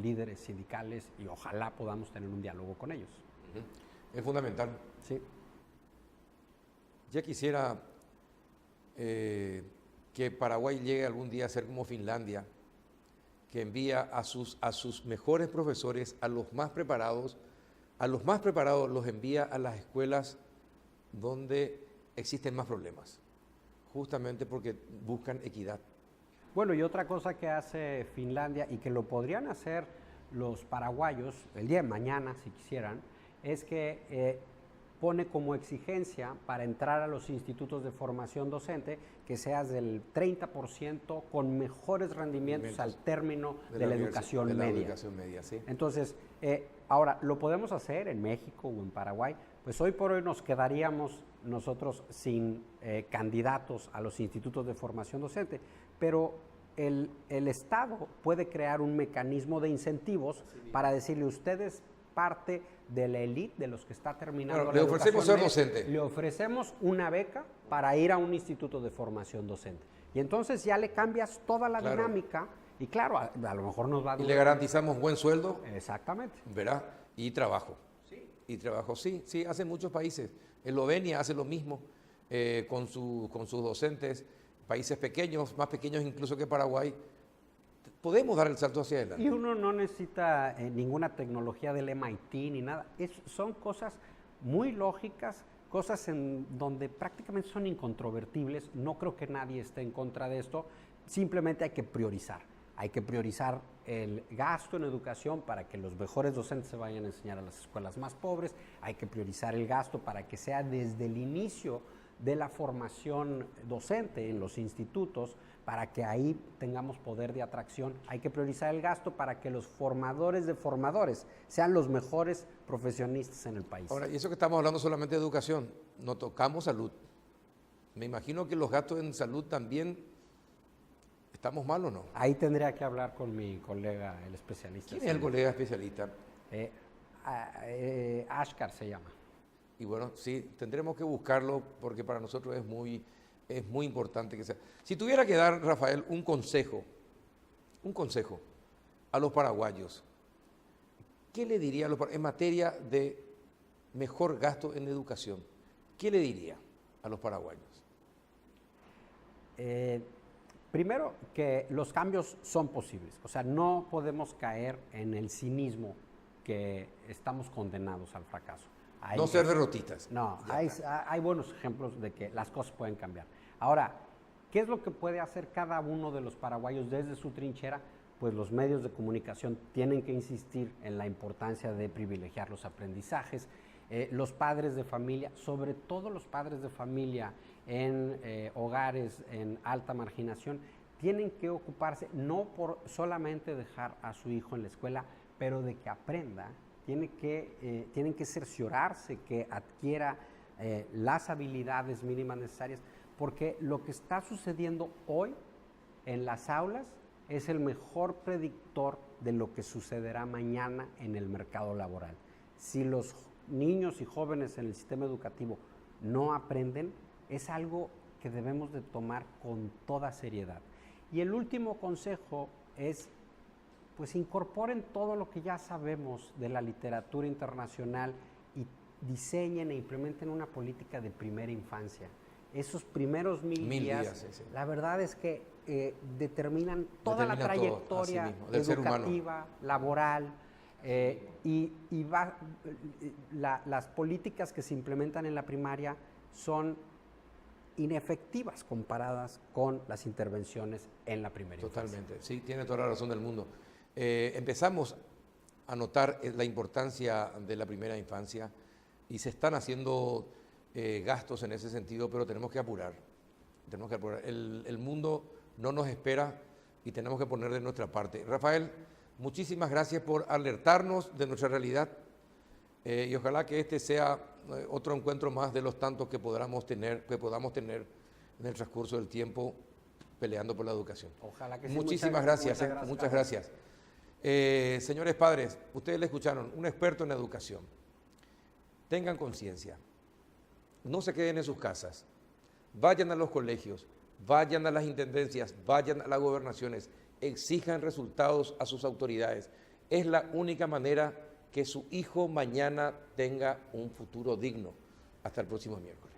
líderes sindicales y ojalá podamos tener un diálogo con ellos. Es fundamental. Sí. Ya quisiera que Paraguay llegue algún día a ser como Finlandia, que envía a sus mejores profesores, a los más preparados los envía a las escuelas donde existen más problemas, justamente porque buscan equidad. Bueno, y otra cosa que hace Finlandia y que lo podrían hacer los paraguayos el día de mañana, si quisieran, es que pone como exigencia para entrar a los institutos de formación docente que seas del 30% con mejores rendimientos al término de la educación media. Sí. Entonces, ahora, ¿lo podemos hacer en México o en Paraguay? Pues hoy por hoy nos quedaríamos nosotros sin candidatos a los institutos de formación docente, pero el Estado puede crear un mecanismo de incentivos para decirle, ustedes parte de la élite de los que está terminando Bueno, le ofrecemos ser docente. Le ofrecemos una beca para ir a un instituto de formación docente. Y entonces ya le cambias toda la dinámica y claro, a lo mejor nos va a... Y le garantizamos buen sueldo. Exactamente. ¿Verdad? Y trabajo. Sí. Y trabajo, sí, hacen muchos países. Eslovenia hace lo mismo con sus docentes. Países pequeños, más pequeños incluso que Paraguay. Podemos dar el salto hacia adelante. Y uno no necesita ninguna tecnología del MIT ni nada. Son cosas muy lógicas, cosas en donde prácticamente son incontrovertibles. No creo que nadie esté en contra de esto. Simplemente hay que priorizar. Hay que priorizar el gasto en educación para que los mejores docentes se vayan a enseñar a las escuelas más pobres. Hay que priorizar el gasto para que sea desde el inicio de la formación docente en los institutos, para que ahí tengamos poder de atracción. Hay que priorizar el gasto para que los formadores de formadores sean los mejores profesionistas en el país. Ahora, y eso que estamos hablando solamente de educación, no tocamos salud. Me imagino que los gastos en salud también estamos mal, ¿o no? Ahí tendría que hablar con mi colega, el especialista. ¿Quién es el colega especialista? Ashkar se llama. Y bueno, sí, tendremos que buscarlo porque para nosotros es muy importante que sea. Si tuviera que dar, Rafael, un consejo a los paraguayos, ¿qué le diría a los paraguayos en materia de mejor gasto en educación? ¿Qué le diría a los paraguayos? Primero, que los cambios son posibles. O sea, no podemos caer en el cinismo que estamos condenados al fracaso. No ser derrotistas. No, hay buenos ejemplos de que las cosas pueden cambiar. Ahora, ¿qué es lo que puede hacer cada uno de los paraguayos desde su trinchera? Pues los medios de comunicación tienen que insistir en la importancia de privilegiar los aprendizajes. Los padres de familia, sobre todo los padres de familia en hogares en alta marginación, tienen que ocuparse no por solamente dejar a su hijo en la escuela, pero de que aprenda. Tienen que cerciorarse que adquiera las habilidades mínimas necesarias, porque lo que está sucediendo hoy en las aulas es el mejor predictor de lo que sucederá mañana en el mercado laboral. Si los niños y jóvenes en el sistema educativo no aprenden, es algo que debemos de tomar con toda seriedad. Y el último consejo es, pues incorporen todo lo que ya sabemos de la literatura internacional y diseñen e implementen una política de primera infancia. Esos primeros mil días, sí. La verdad es que determinan toda la trayectoria educativa, laboral, las políticas que se implementan en la primaria son inefectivas comparadas con las intervenciones en la primera infancia. Totalmente, sí, tiene toda la razón del mundo. Empezamos a notar la importancia de la primera infancia y se están haciendo gastos en ese sentido, pero tenemos que apurar. El mundo no nos espera y tenemos que poner de nuestra parte. Rafael, muchísimas gracias por alertarnos de nuestra realidad y ojalá que este sea otro encuentro más de los tantos que podamos tener en el transcurso del tiempo peleando por la educación. Ojalá que sí. Muchísimas gracias. Muchas gracias. Señores padres, ustedes le escucharon, un experto en educación. Tengan conciencia, no se queden en sus casas, vayan a los colegios, vayan a las intendencias, vayan a las gobernaciones, exijan resultados a sus autoridades. Es la única manera que su hijo mañana tenga un futuro digno. Hasta el próximo miércoles.